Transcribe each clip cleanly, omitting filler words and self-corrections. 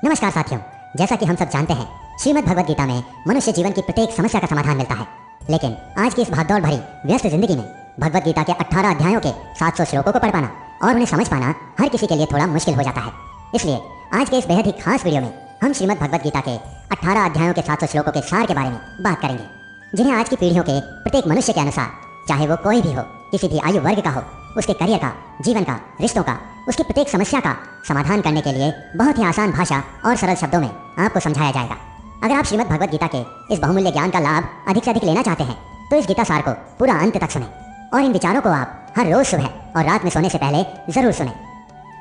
नमस्कार साथियों, जैसा कि हम सब जानते हैं, श्रीमद् भगवद गीता में मनुष्य जीवन की प्रत्येक समस्या का समाधान मिलता है। लेकिन आज की इस भागदौड़ भरी व्यस्त जिंदगी में भगवद गीता के 18 अध्यायों के 700 श्लोकों को पढ़ पाना और उन्हें समझ पाना हर किसी के लिए थोड़ा मुश्किल हो जाता है। इसलिए आज के इस बेहद ही खास वीडियो में हम श्रीमद् भगवद गीता के 18 अध्यायों के 700 श्लोकों के सार के बारे में बात करेंगे, जिन्हें आज की पीढ़ियों के प्रत्येक मनुष्य के अनुसार, चाहे वो कोई भी हो, किसी भी आयु वर्ग का हो, उसके करियर का, जीवन का, रिश्तों का, उसकी प्रत्येक समस्या का समाधान करने के लिए बहुत ही आसान भाषा और सरल शब्दों में आपको समझाया जाएगा। अगर आप श्रीमद् भगवद गीता के इस बहुमूल्य ज्ञान का लाभ अधिक से अधिक लेना चाहते हैं तो इस गीता सार को पूरा अंत तक सुनें और इन विचारों को आप हर रोज सुबह और रात में सोने से पहले जरूर सुनें।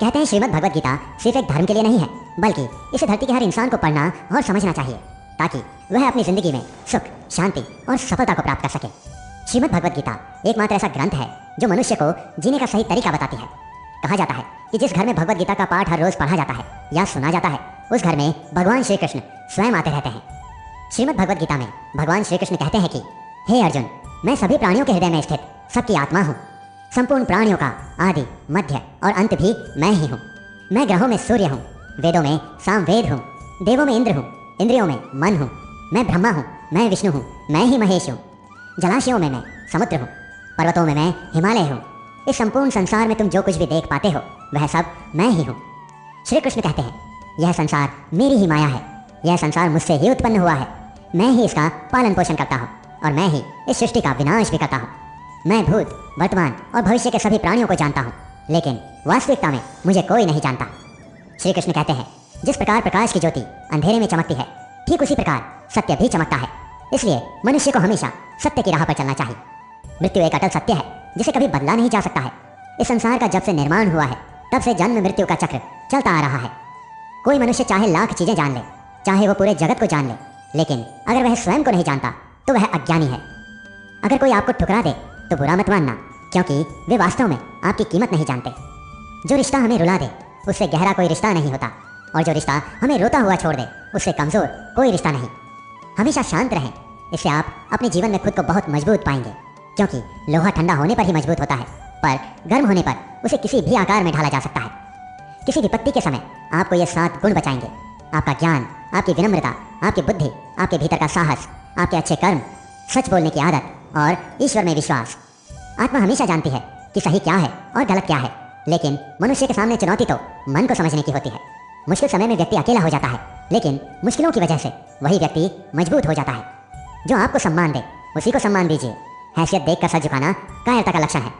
कहते हैं श्रीमद् भगवद गीता सिर्फ एक धर्म के लिए नहीं है, बल्कि इसे धरती के हर इंसान को पढ़ना और समझना चाहिए ताकि वह अपनी जिंदगी में सुख, शांति और सफलता को प्राप्त कर सके। श्रीमद् भगवद गीता एकमात्र ऐसा ग्रंथ है जो मनुष्य को जीने का सही तरीका बताती है। कहा जाता है कि जिस घर में भगवद गीता का पाठ हर रोज पढ़ा जाता है या सुना जाता है, उस घर में भगवान श्री कृष्ण स्वयं आते रहते हैं। श्रीमद् भगवद गीता में भगवान श्री कृष्ण कहते हैं कि हे अर्जुन, मैं सभी प्राणियों के हृदय में स्थित सबकी आत्मा हूँ। संपूर्ण प्राणियों का आदि, मध्य और अंत भी मैं ही हूँ। मैं ग्रहों में सूर्य हूँ, वेदों में सामवेद हूँ, देवों में इंद्र हूँ, इंद्रियों में मन हूँ, मैं ब्रह्मा हूँ, मैं विष्णु हूँ, मैं ही महेश हूँ। जलाशयों में मैं समुद्र हूँ, पर्वतों में मैं हिमालय हूँ। इस संपूर्ण संसार में तुम जो कुछ भी देख पाते हो वह सब मैं ही हूँ। श्री कृष्ण कहते हैं, यह संसार मेरी ही माया है, यह संसार मुझसे ही उत्पन्न हुआ है, मैं ही इसका पालन पोषण करता हूँ और मैं ही इस सृष्टि का विनाश भी करता हूँ। मैं भूत, वर्तमान और भविष्य के सभी प्राणियों को जानता हूँ, लेकिन वास्तविकता में मुझे कोई नहीं जानता। श्री कृष्ण कहते हैं, जिस प्रकार प्रकाश की ज्योति अंधेरे में चमकती है, ठीक उसी प्रकार सत्य भी चमकता है। इसलिए मनुष्य को हमेशा सत्य की राह पर चलना चाहिए। मृत्यु एक अटल सत्य है जिसे कभी बदला नहीं जा सकता है। इस संसार का जब से निर्माण हुआ है तब से जन्म मृत्यु का चक्र चलता आ रहा है। कोई मनुष्य चाहे लाख चीजें जान ले, चाहे वो पूरे जगत को जान ले, लेकिन अगर वह स्वयं को नहीं जानता तो वह अज्ञानी है। अगर कोई आपको ठुकरा दे तो बुरा मत मानना, क्योंकि वे वास्तव में आपकी कीमत नहीं जानते। जो रिश्ता हमें रुला दे उससे गहरा कोई रिश्ता नहीं होता, और जो रिश्ता हमें रोता हुआ छोड़ दे उससे कमजोर कोई रिश्ता नहीं। हमेशा शांत रहें, इससे आप अपने जीवन में खुद को बहुत मजबूत पाएंगे, क्योंकि लोहा ठंडा होने पर ही मजबूत होता है, पर गर्म होने पर उसे किसी भी आकार में ढाला जा सकता है। किसी विपत्ति के समय आपको ये 7 गुण बचाएंगे: आपका ज्ञान, आपकी विनम्रता, आपकी बुद्धि, आपके भीतर का साहस, आपके अच्छे कर्म, सच बोलने की आदत और ईश्वर में विश्वास। आत्मा हमेशा जानती है कि सही क्या है और गलत क्या है, लेकिन मनुष्य के सामने चुनौती तो मन को समझने की होती है। मुश्किल समय में व्यक्ति अकेला हो जाता है, लेकिन मुश्किलों की वजह से वही व्यक्ति मजबूत हो जाता है। जो आपको सम्मान दे उसी को सम्मान दीजिए। हैसियत देखकर सर झुकाना कायरता का लक्षण है।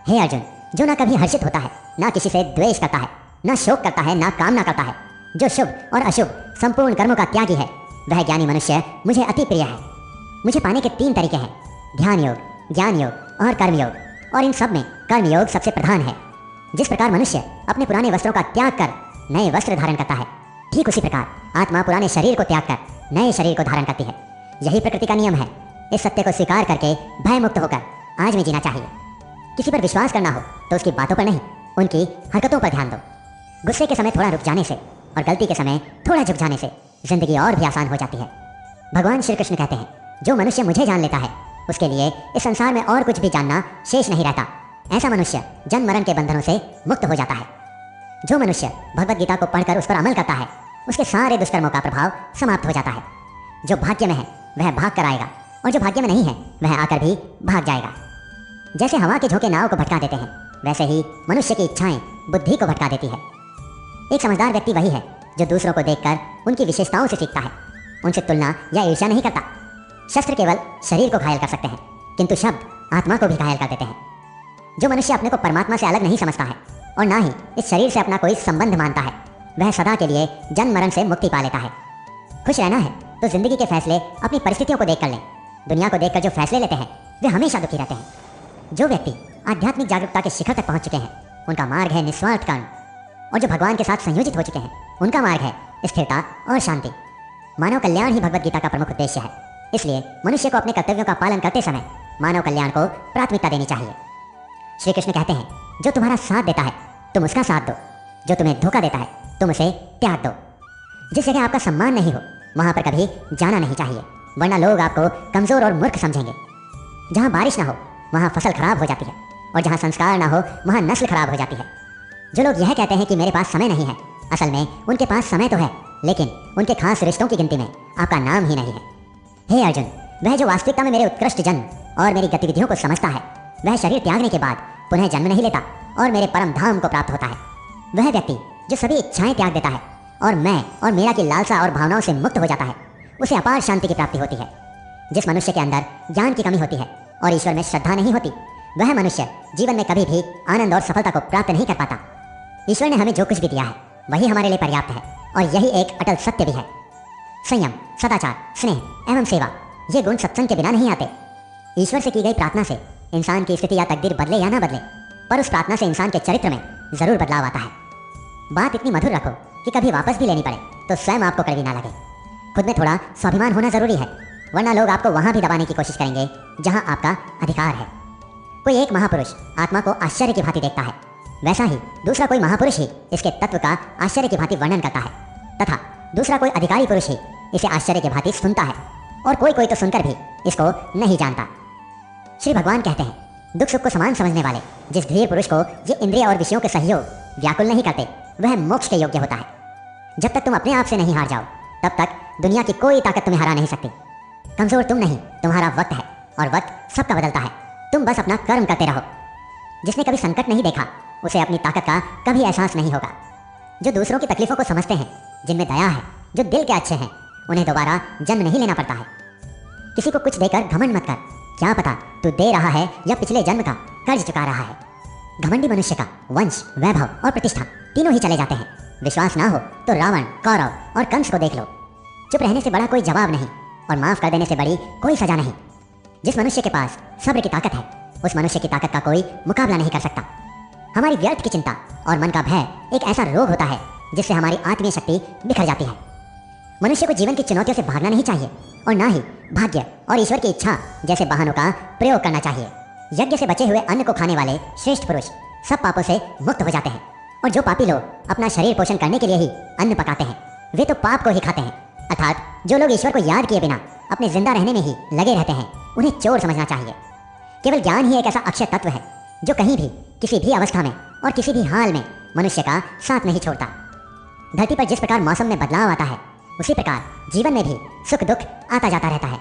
हे अर्जुन, जो ना कभी हर्षित होता है, ना किसी से द्वेष करता है, ना शोक करता है, ना कामना करता है, जो शुभ और अशुभ संपूर्ण कर्मों का त्यागी है, वह ज्ञानी मनुष्य मुझे अति प्रिय है। मुझे पाने के 3 तरीके हैं: ध्यान योग, ज्ञान योग और कर्म योग, और इन सब में कर्म योग सबसे प्रधान है। जिस प्रकार मनुष्य अपने पुराने वस्त्रों का त्याग कर नए वस्त्र धारण करता है, ठीक उसी प्रकार आत्मा पुराने शरीर को त्याग कर नए शरीर को धारण करती है। यही प्रकृति का नियम है। इस सत्य को स्वीकार करके भय मुक्त होकर आज में जीना चाहिए। किसी पर विश्वास करना हो तो उसकी बातों पर नहीं, उनकी हरकतों पर ध्यान दो। गुस्से के समय थोड़ा रुक जाने से और गलती के समय थोड़ा झुक जाने से जिंदगी और भी आसान हो जाती है। भगवान श्री कृष्ण कहते हैं, जो मनुष्य मुझे जान लेता है उसके लिए इस संसार में और कुछ भी जानना शेष नहीं रहता। ऐसा मनुष्य जन्म मरण के बंधनों से मुक्त हो जाता है। जो मनुष्य भगवद गीता को पढ़कर उस पर अमल करता है उसके सारे दुष्कर्मों का प्रभाव समाप्त हो जाता है। जो भाग्य में है वह भाग कर आएगा, और जो भाग्य में नहीं है वह आकर भी भाग जाएगा। जैसे हवा के झोंके नाव को भटका देते हैं, वैसे ही मनुष्य की इच्छाएं बुद्धि को भटका देती है। एक समझदार व्यक्ति वही है जो दूसरों को देखकर उनकी विशेषताओं से सीखता है, उनसे तुलना या ईर्ष्या नहीं करता। शस्त्र केवल शरीर को घायल कर सकते हैं, किंतु शब्द आत्मा को भी घायल कर देते हैं। जो मनुष्य अपने को परमात्मा से अलग नहीं समझता है और ना ही इस शरीर से अपना कोई संबंध मानता है, वह सदा के लिए जन्म मरण से मुक्ति पा लेता है। खुश रहना है तो जिंदगी के फैसले अपनी परिस्थितियों को देखकर लें। दुनिया को देखकर जो फैसले लेते हैं वे हमेशा दुखी रहते हैं। जो व्यक्ति आध्यात्मिक जागरूकता के शिखर तक पहुंच चुके हैं उनका मार्ग है निस्वार्थ कर्म, और जो भगवान के साथ संयोजित हो चुके हैं उनका मार्ग है स्थिरता और शांति। मानव कल्याण ही भगवद गीता का प्रमुख उद्देश्य है। इसलिए मनुष्य को अपने कर्तव्यों का पालन करते समय मानव कल्याण को प्राथमिकता देनी चाहिए। श्री कृष्ण कहते हैं, जो तुम्हारा साथ देता है तुम उसका साथ दो, जो तुम्हें धोखा देता है तुम उसे त्याग दो। जिस जगह आपका सम्मान नहीं हो वहां पर कभी जाना नहीं चाहिए, वरना लोग आपको कमजोर और मूर्ख समझेंगे। जहां बारिश ना हो वहां फसल खराब हो जाती है, और जहां संस्कार ना हो वहां नस्ल खराब हो जाती है। जो लोग यह कहते हैं कि मेरे पास समय नहीं है, असल में उनके पास समय तो है लेकिन उनके खास रिश्तों की गिनती में आपका नाम ही नहीं है। हे अर्जुन, वह जो वास्तविकता में मेरे उत्कृष्ट जन्म और मेरी गतिविधियों को समझता है, वह शरीर त्यागने के बाद पुनः जन्म नहीं लेता और मेरे परम धाम को प्राप्त होता है। वह व्यक्ति जो सभी इच्छाएं त्याग देता है और मैं और मेरा की लालसा और भावनाओं से मुक्त हो जाता है, उसे अपार शांति की प्राप्ति होती है। जिस मनुष्य के अंदर ज्ञान की कमी होती है और ईश्वर में श्रद्धा नहीं होती, वह मनुष्य जीवन में कभी भी आनंद और सफलता को प्राप्त नहीं कर पाता। ईश्वर ने हमें जो कुछ भी दिया है वही हमारे लिए पर्याप्त है और यही एक अटल सत्य भी है। संयम, सदाचार, स्नेह एवं सेवा, ये गुण सत्संग के बिना नहीं आते। ईश्वर से की गई प्रार्थना से इंसान की स्थिति या तकदीर बदले या ना बदले, पर उस प्रार्थना से इंसान के चरित्र में जरूर बदलाव आता है। बात इतनी मधुर रखो कि कभी वापस भी लेनी पड़े तो स्वयं आपको कड़वी ना लगे। खुद में थोड़ा स्वाभिमान होना जरूरी है, वरना लोग आपको वहां भी दबाने की कोशिश करेंगे जहां आपका अधिकार है। कोई एक महापुरुष आत्मा को आश्चर्य की भांति देखता है, वैसा ही दूसरा कोई महापुरुष ही इसके तत्व का आश्चर्य की भांति वर्णन करता है, तथा दूसरा कोई अधिकारी पुरुष ही इसे आश्चर्य की भांति सुनता है, और कोई कोई तो सुनकर भी इसको नहीं जानता। श्री भगवान कहते हैं, दुख सुख को समान समझने वाले जिस धीर पुरुष को ये इंद्रिय और विषयों के सहयोग व्याकुल नहीं करते, वह मोक्ष के योग्य होता है। जब तक तुम अपने आप से नहीं हार जाओ, तब तक दुनिया की कोई ताकत तुम्हें हरा नहीं सकती। कमजोर तुम नहीं, तुम्हारा वक्त है, और वक्त सबका बदलता है। तुम बस अपना कर्म करते रहो। जिसने कभी संकट नहीं देखा, उसे अपनी ताकत का कभी एहसास नहीं होगा। जो दूसरों की तकलीफों को समझते हैं, जिनमें दया है, जो दिल के अच्छे हैं, उन्हें दोबारा जन्म नहीं लेना पड़ता है। किसी को कुछ देकर घमंड मत कर, क्या पता तू दे रहा है या पिछले जन्म का कर्ज चुका रहा है। घमंडी मनुष्य का वंश, वैभव और प्रतिष्ठा तीनों ही चले जाते हैं। विश्वास ना हो तो रावण, कौरव और कंस को देख लो। चुप रहने से बड़ा कोई जवाब नहीं, और माफ कर देने से बड़ी कोई सजा नहीं। जिस मनुष्य के पास सब्र की ताकत है, उस मनुष्य की ताकत का कोई मुकाबला नहीं कर सकता। हमारी व्यर्थ की चिंता और मन का भय एक ऐसा रोग होता है जिससे हमारी आत्मीय शक्ति बिखर जाती है। मनुष्य को जीवन की चुनौतियों से भागना नहीं चाहिए, और ना ही भाग्य और ईश्वर की इच्छा जैसे वाहनों का प्रयोग करना चाहिए। यज्ञ से बचे हुए अन्न को खाने वाले श्रेष्ठ पुरुष सब पापों से मुक्त हो जाते हैं, और जो पापी लोग अपना शरीर पोषण करने के लिए ही अन्न पकाते हैं, वे तो पाप को ही खाते हैं। अर्थात जो लोग ईश्वर को याद किए बिना अपने जिंदा रहने में ही लगे रहते हैं, उन्हें चोर समझना चाहिए। केवल ज्ञान ही एक ऐसा अक्षय तत्व है जो कहीं भी, किसी भी अवस्था में और किसी भी हाल में मनुष्य का साथ नहीं छोड़ता। धरती पर जिस प्रकार मौसम में बदलाव आता है, उसी प्रकार जीवन में भी सुख दुख आता जाता रहता है।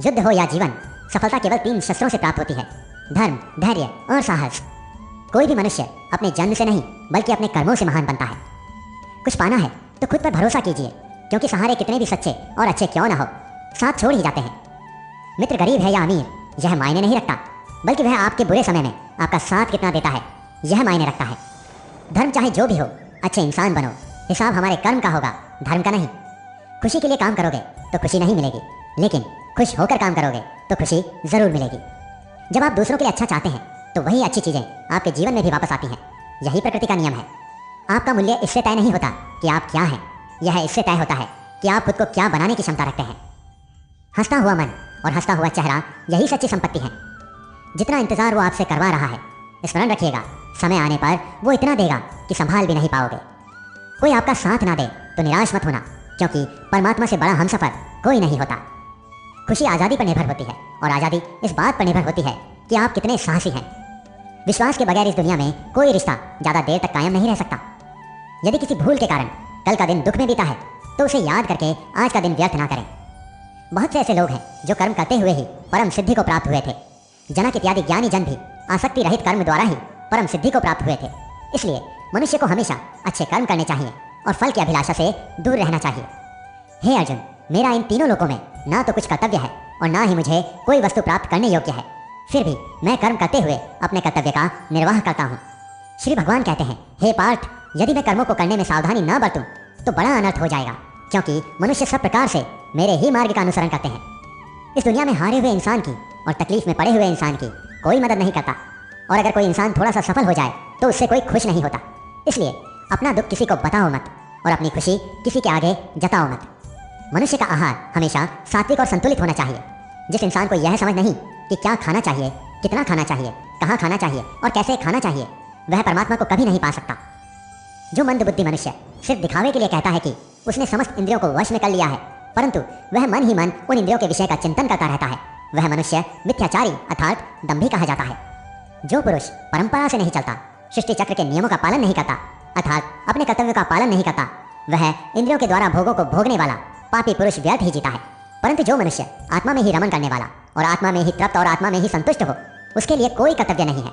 युद्ध हो या जीवन, सफलता केवल 3 शस्त्रों से प्राप्त होती है: धर्म, धैर्य और साहस। कोई भी मनुष्य अपने जन्म से नहीं बल्कि अपने कर्मों से महान बनता है। कुछ पाना है तो खुद पर भरोसा कीजिए, क्योंकि सहारे कितने भी सच्चे और अच्छे क्यों ना हो, साथ छोड़ ही जाते हैं। मित्र गरीब है या अमीर, यह मायने नहीं रखता, बल्कि वह आपके बुरे समय में आपका साथ कितना देता है, यह मायने रखता है। धर्म चाहे जो भी हो, अच्छे इंसान बनो। हिसाब हमारे कर्म का होगा, धर्म का नहीं। खुशी के लिए काम करोगे तो खुशी नहीं मिलेगी, लेकिन खुश होकर काम करोगे तो खुशी जरूर मिलेगी। जब आप दूसरों के लिए अच्छा चाहते हैं तो वही अच्छी चीजें आपके जीवन में भी वापस आती हैं। यही प्रकृति का नियम है। आपका मूल्य इससे तय नहीं होता कि आप क्या हैं, यह इससे तय होता है कि आप खुद को क्या बनाने की क्षमता रखते हैं। हंसता हुआ मन और हंसता हुआ चेहरा, यही सच्ची संपत्ति है। जितना इंतजार वो आपसे करवा रहा है, स्मरण रखिएगा, समय आने पर वो इतना देगा कि संभाल भी नहीं पाओगे। कोई आपका साथ ना दे तो निराश मत होना, क्योंकि परमात्मा से बड़ा हमसफर कोई नहीं होता। खुशी आज़ादी पर निर्भर होती है, और आज़ादी इस बात पर निर्भर होती है कि आप कितने साहसी हैं। विश्वास के बगैर इस दुनिया में कोई रिश्ता ज़्यादा देर तक कायम नहीं रह सकता। यदि किसी भूल के कारण कल का दिन दुख में बीता है, तो उसे याद करके आज का दिन व्यर्थ ना करें। बहुत से ऐसे लोग हैं जो कर्म करते हुए ही परम सिद्धि को प्राप्त हुए थे। जनक इत्यादि ज्ञानी जन भी आसक्ति रहित कर्म द्वारा ही परम सिद्धि को प्राप्त हुए थे। इसलिए मनुष्य को हमेशा अच्छे कर्म करने चाहिए और फल की अभिलाषा से दूर रहना चाहिए। हे अर्जुन, मेरा इन तीनों लोकों में ना तो कुछ कर्तव्य है और ना ही मुझे कोई वस्तु प्राप्त करने योग्य है, फिर भी मैं कर्म करते हुए अपने कर्तव्य का निर्वाह करता हूँ। श्री भगवान कहते हैं, हे पार्थ, यदि मैं कर्मों को करने में सावधानी न बरतूं तो बड़ा अनर्थ हो जाएगा, क्योंकि मनुष्य सब प्रकार से मेरे ही मार्ग का अनुसरण करते हैं। इस दुनिया में हारे हुए इंसान की और तकलीफ में पड़े हुए इंसान की कोई मदद नहीं करता, और अगर कोई इंसान थोड़ा सा सफल हो जाए तो उससे कोई खुश नहीं होता। इसलिए अपना दुख किसी को बताओ मत और अपनी खुशी किसी के आगे जताओ मत। मनुष्य का आहार हमेशा सात्विक और संतुलित होना चाहिए। जिस इंसान को यह समझ नहीं कि क्या खाना चाहिए, कितना खाना चाहिए, कहाँ खाना चाहिए और कैसे खाना चाहिए, वह परमात्मा को कभी नहीं पा सकता। जो मंदबुद्धि मनुष्य सिर्फ दिखावे के लिए कहता है कि उसने समस्त इंद्रियों को वश में कर लिया है, परंतु वह मन ही मन उन इंद्रियों के विषय का चिंतन करता रहता है, वह मनुष्य मिथ्याचारी अर्थात दंभी कहा जाता है। जो पुरुष परंपरा से नहीं चलता, सृष्टि चक्र के नियमों का पालन नहीं करता, अर्थात अपने कर्तव्यों का पालन नहीं करता, वह इंद्रियों के द्वारा भोगों को भोगने वाला पापी पुरुष व्यर्थ ही जीता है। परंतु जो मनुष्य आत्मा में ही रमण करने वाला और आत्मा में ही तृप्त और आत्मा में ही संतुष्ट हो, उसके लिए कोई कर्तव्य नहीं है।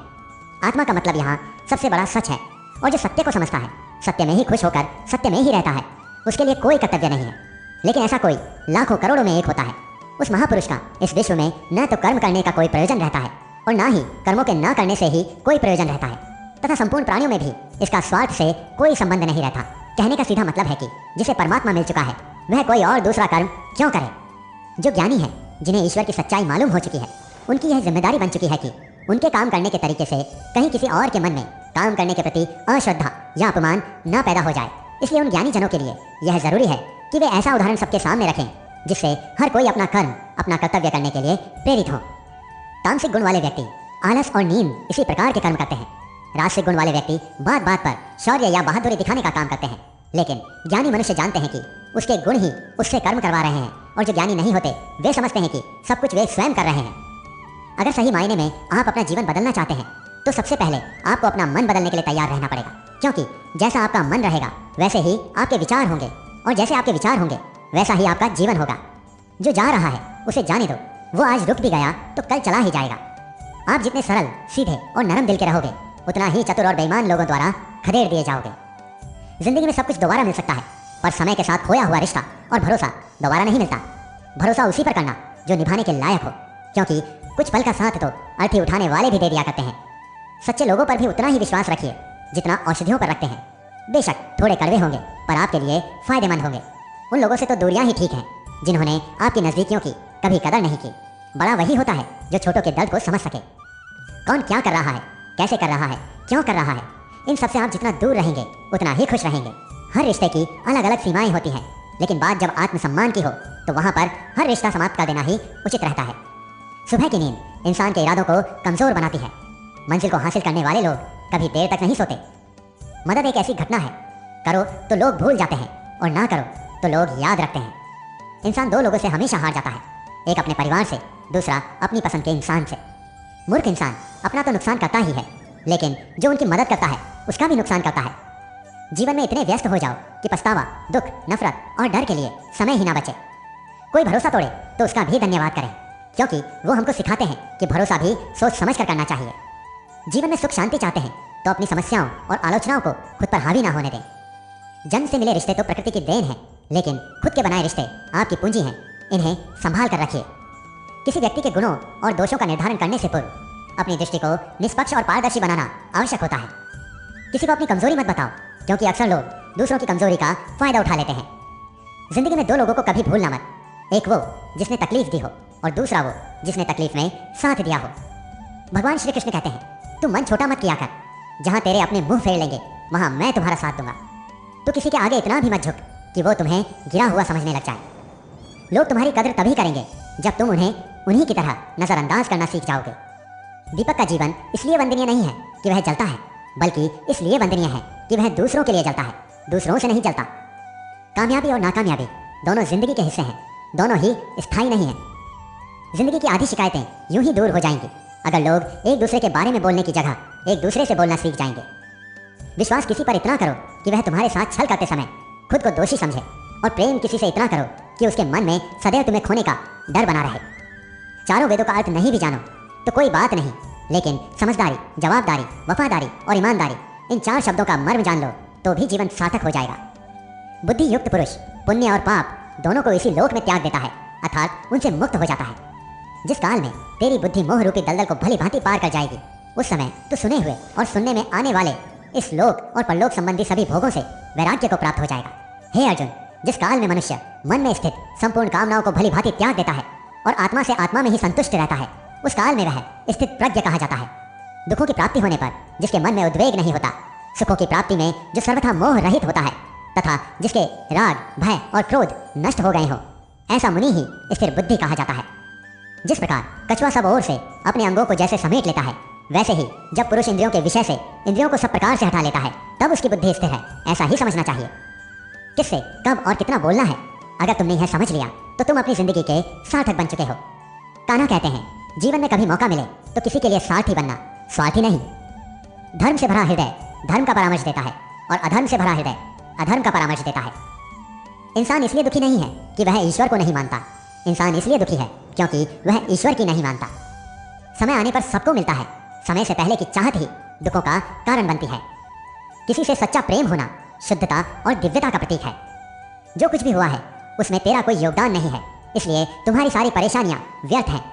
आत्मा का मतलब यहाँ सबसे बड़ा सच है, और जो सत्य को समझता है, सत्य में ही खुश होकर सत्य में ही रहता है, उसके लिए कोई कर्तव्य नहीं है। लेकिन ऐसा कोई लाखों करोड़ों में एक होता है। उस महापुरुष का इस विश्व में न तो कर्म करने का कोई प्रयोजन रहता है और न ही कर्मों के न करने से ही कोई प्रयोजन रहता है, तथा संपूर्ण प्राणियों में भी इसका स्वार्थ से कोई संबंध नहीं रहता। कहने का सीधा मतलब है कि जिसे परमात्मा मिल चुका है वह कोई और दूसरा कर्म क्यों करे। जो ज्ञानी है, जिन्हें ईश्वर की सच्चाई मालूम हो चुकी है, उनकी यह जिम्मेदारी बन चुकी है कि उनके काम करने के तरीके से कहीं किसी और के मन में काम करने के प्रति अश्रद्धा या अपमान न पैदा हो जाए। इसलिए उन ज्ञानी जनों के लिए यह जरूरी है कि वे ऐसा उदाहरण सबके सामने रखें जिससे हर कोई अपना कर्म, अपना कर्तव्य करने के लिए प्रेरित हो। तामसिक गुण वाले व्यक्ति आलस और नींद इसी प्रकार के कर्म करते हैं। राजसिक गुण वाले व्यक्ति बात बात पर शौर्य या बहादुरी दिखाने का काम करते हैं। लेकिन ज्ञानी मनुष्य जानते हैं कि उसके गुण ही उससे कर्म करवा रहे हैं, और जो ज्ञानी नहीं होते वे समझते हैं कि सब कुछ वे स्वयं कर रहे हैं। अगर सही मायने में आप अपना जीवन बदलना चाहते हैं तो सबसे पहले आपको अपना मन बदलने के लिए तैयार रहना पड़ेगा, क्योंकि जैसा आपका मन रहेगा वैसे ही आपके विचार होंगे, और जैसे आपके विचार होंगे वैसा ही आपका जीवन होगा। जो जा रहा है उसे जाने दो, वो आज रुक भी गया तो कल चला ही जाएगा। आप जितने सरल, सीधे और नरम दिल के रहोगे, उतना ही चतुर और बेईमान लोगों द्वारा खदेड़ दिए जाओगे। जिंदगी में सब कुछ दोबारा मिल सकता है, पर समय के साथ खोया हुआ रिश्ता और भरोसा दोबारा नहीं मिलता। भरोसा उसी पर करना जो निभाने के लायक हो, क्योंकि कुछ पल का साथ तो अर्थी उठाने वाले भी दे दिया करते हैं। सच्चे लोगों पर भी उतना ही विश्वास रखिए जितना औषधियों पर रखते हैं। बेशक थोड़े कड़वे होंगे, पर आपके लिए फायदेमंद होंगे। उन लोगों से तो दूरियां ही ठीक हैं जिन्होंने आपकी नज़दीकियों की कभी कदर नहीं की। बड़ा वही होता है जो छोटों के दर्द को समझ सके। कौन क्या कर रहा है, कैसे कर रहा है, क्यों कर रहा है, इन सबसे आप जितना दूर रहेंगे उतना ही खुश रहेंगे। हर रिश्ते की अलग अलग सीमाएं होती हैं, लेकिन बात जब आत्मसम्मान की हो तो वहाँ पर हर रिश्ता समाप्त कर देना ही उचित रहता है। सुबह की नींद इंसान के इरादों को कमज़ोर बनाती है। मंजिल को हासिल करने वाले लोग कभी देर तक नहीं सोते। मदद एक ऐसी घटना है, करो तो लोग भूल जाते हैं और ना करो तो लोग याद रखते हैं। इंसान दो लोगों से हमेशा हार जाता है, एक अपने परिवार से, दूसरा अपनी पसंद के इंसान से। मूर्ख इंसान अपना तो नुकसान करता ही है, लेकिन जो उनकी मदद करता है उसका भी नुकसान करता है। जीवन में इतने व्यस्त हो जाओ कि पछतावा, दुख, नफरत और डर के लिए समय ही ना बचे। कोई भरोसा तोड़े तो उसका भी धन्यवाद करें, क्योंकि वो हमको सिखाते हैं कि भरोसा भी सोच समझ कर करना चाहिए। जीवन में सुख शांति चाहते हैं तो अपनी समस्याओं और आलोचनाओं को खुद पर हावी ना होने दें। जन्म से मिले रिश्ते तो प्रकृति की देन है, लेकिन खुद के बनाए रिश्ते आपकी पूंजी हैं, इन्हें संभाल कर रखिए। किसी व्यक्ति के गुणों और दोषों का निर्धारण करने से पूर्व अपनी दृष्टि को निष्पक्ष और पारदर्शी बनाना आवश्यक होता है। किसी को अपनी कमजोरी मत बताओ, क्योंकि अक्सर लोग दूसरों की कमजोरी का फायदा उठा लेते हैं। जिंदगी में दो लोगों को कभी भूलना मत, एक वो जिसने तकलीफ दी हो और दूसरा वो जिसने तकलीफ में साथ दिया हो। भगवान श्री कृष्ण कहते हैं, तू मन छोटा मत किया कर, जहाँ तेरे अपने मुंह फेर लेंगे वहाँ मैं तुम्हारा साथ दूंगा। तो किसी के आगे इतना भी मत झुक कि वो तुम्हें गिरा हुआ समझने लग जाए। लोग तुम्हारी कदर तभी करेंगे जब तुम उन्हें उन्हीं की तरह नज़रअंदाज करना सीख जाओगे। दीपक का जीवन इसलिए वंदनीय नहीं है कि वह जलता है, बल्कि इसलिए वंदनीय है कि वह दूसरों के लिए जलता है, दूसरों से नहीं जलता। कामयाबी और नाकामयाबी दोनों जिंदगी के हिस्से हैं, दोनों ही स्थायी नहीं हैं। जिंदगी की आधी शिकायतें यूं ही दूर हो जाएंगी अगर लोग एक दूसरे के बारे में बोलने की जगह एक दूसरे से बोलना सीख जाएंगे। विश्वास किसी पर इतना करो कि वह तुम्हारे साथ छल करते समय खुद को दोषी समझे, और प्रेम किसी से इतना करो कि उसके मन में सदैव तुम्हें खोने का डर बना रहे। चारों वेदों का अर्थ नहीं भी जानो तो कोई बात नहीं, लेकिन समझदारी, जवाबदारी, वफादारी और ईमानदारी, इन चार शब्दों का मर्म जान लो तो भी जीवन सार्थक हो जाएगा। बुद्धि युक्त पुरुष पुण्य और पाप दोनों को इसी लोक में त्याग देता है, अर्थात उनसे मुक्त हो जाता है। जिस काल में तेरी बुद्धि मोह रूपी दलदल को भली भांति पार कर जाएगी, उस समय तो सुने हुए और सुनने में आने वाले इस लोक और परलोक संबंधी सभी भोगों से वैराग्य को प्राप्त हो जाएगा। हे अर्जुन, जिस काल में मनुष्य मन में स्थित संपूर्ण कामनाओं को भली भांति त्याग देता है और आत्मा से आत्मा में ही संतुष्ट रहता है, उस काल में वह स्थित प्रज्ञ कहा जाता है। दुखों की प्राप्ति होने पर जिसके मन में उद्वेग नहीं होता, सुखों की प्राप्ति में जो सर्वथा मोह रहित होता है, तथा जिसके राग, भय और क्रोध नष्ट हो गए हो, ऐसा मुनि ही स्थिर बुद्धि कहा जाता है। जिस प्रकार कछुआ सब ओर से अपने अंगों को जैसे समेट लेता है, वैसे ही जब पुरुष इंद्रियों के विषय से इंद्रियों को सब प्रकार से हटा लेता है, तब उसकी बुद्धि स्थिर है, ऐसा ही समझना चाहिए। किससे कब और कितना बोलना है, अगर तुमने यह समझ लिया तो तुम अपनी जिंदगी के सार्थक बन चुके हो। कान्हा कहते हैं, जीवन में कभी मौका मिले तो किसी के लिए सारथी बनना, स्वार्थी नहीं। धर्म से भरा हृदय धर्म का परामर्श देता है, और अधर्म से भरा हृदय अधर्म का परामर्श देता है। इंसान इसलिए दुखी नहीं है कि वह ईश्वर को नहीं मानता, इंसान इसलिए दुखी है क्योंकि वह ईश्वर की नहीं मानता। समय आने पर सबको मिलता है, समय से पहले की चाहत ही दुखों का कारण बनती है। किसी से सच्चा प्रेम होना शुद्धता और दिव्यता का प्रतीक है। जो कुछ भी हुआ है उसमें तेरा कोई योगदान नहीं है, इसलिए तुम्हारी सारी परेशानियां व्यर्थ हैं।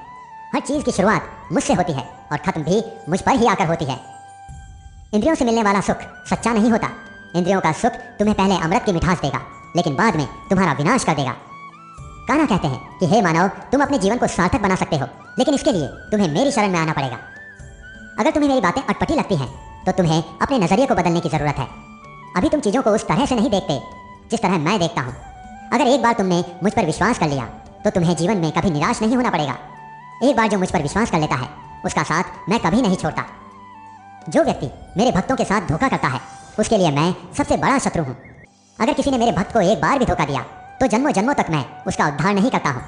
हर चीज़ की शुरुआत मुझसे होती है और खत्म भी मुझ पर ही आकर होती है। इंद्रियों से मिलने वाला सुख सच्चा नहीं होता। इंद्रियों का सुख तुम्हें पहले अमृत की मिठास देगा, लेकिन बाद में तुम्हारा विनाश कर देगा। कान्हा कहते हैं कि हे मानव, तुम अपने जीवन को सार्थक बना सकते हो, लेकिन इसके लिए तुम्हें मेरी शरण में आना पड़ेगा। अगर तुम्हें मेरी बातें अटपटी लगती हैं तो तुम्हें अपने नजरिए को बदलने की जरूरत है। अभी तुम चीज़ों को उस तरह से नहीं देखते जिस तरह मैं देखता हूँ। अगर एक बार तुमने मुझ पर विश्वास कर लिया तो तुम्हें जीवन में कभी निराश नहीं होना पड़ेगा। एक बार जो मुझ पर विश्वास कर लेता है उसका साथ मैं कभी नहीं छोड़ता। जो व्यक्ति मेरे भक्तों के साथ धोखा करता है उसके लिए मैं सबसे बड़ा शत्रु हूँ। अगर किसी ने मेरे भक्त को एक बार भी धोखा दिया तो जन्मों जन्मों तक मैं उसका उद्धार नहीं करता हूँ।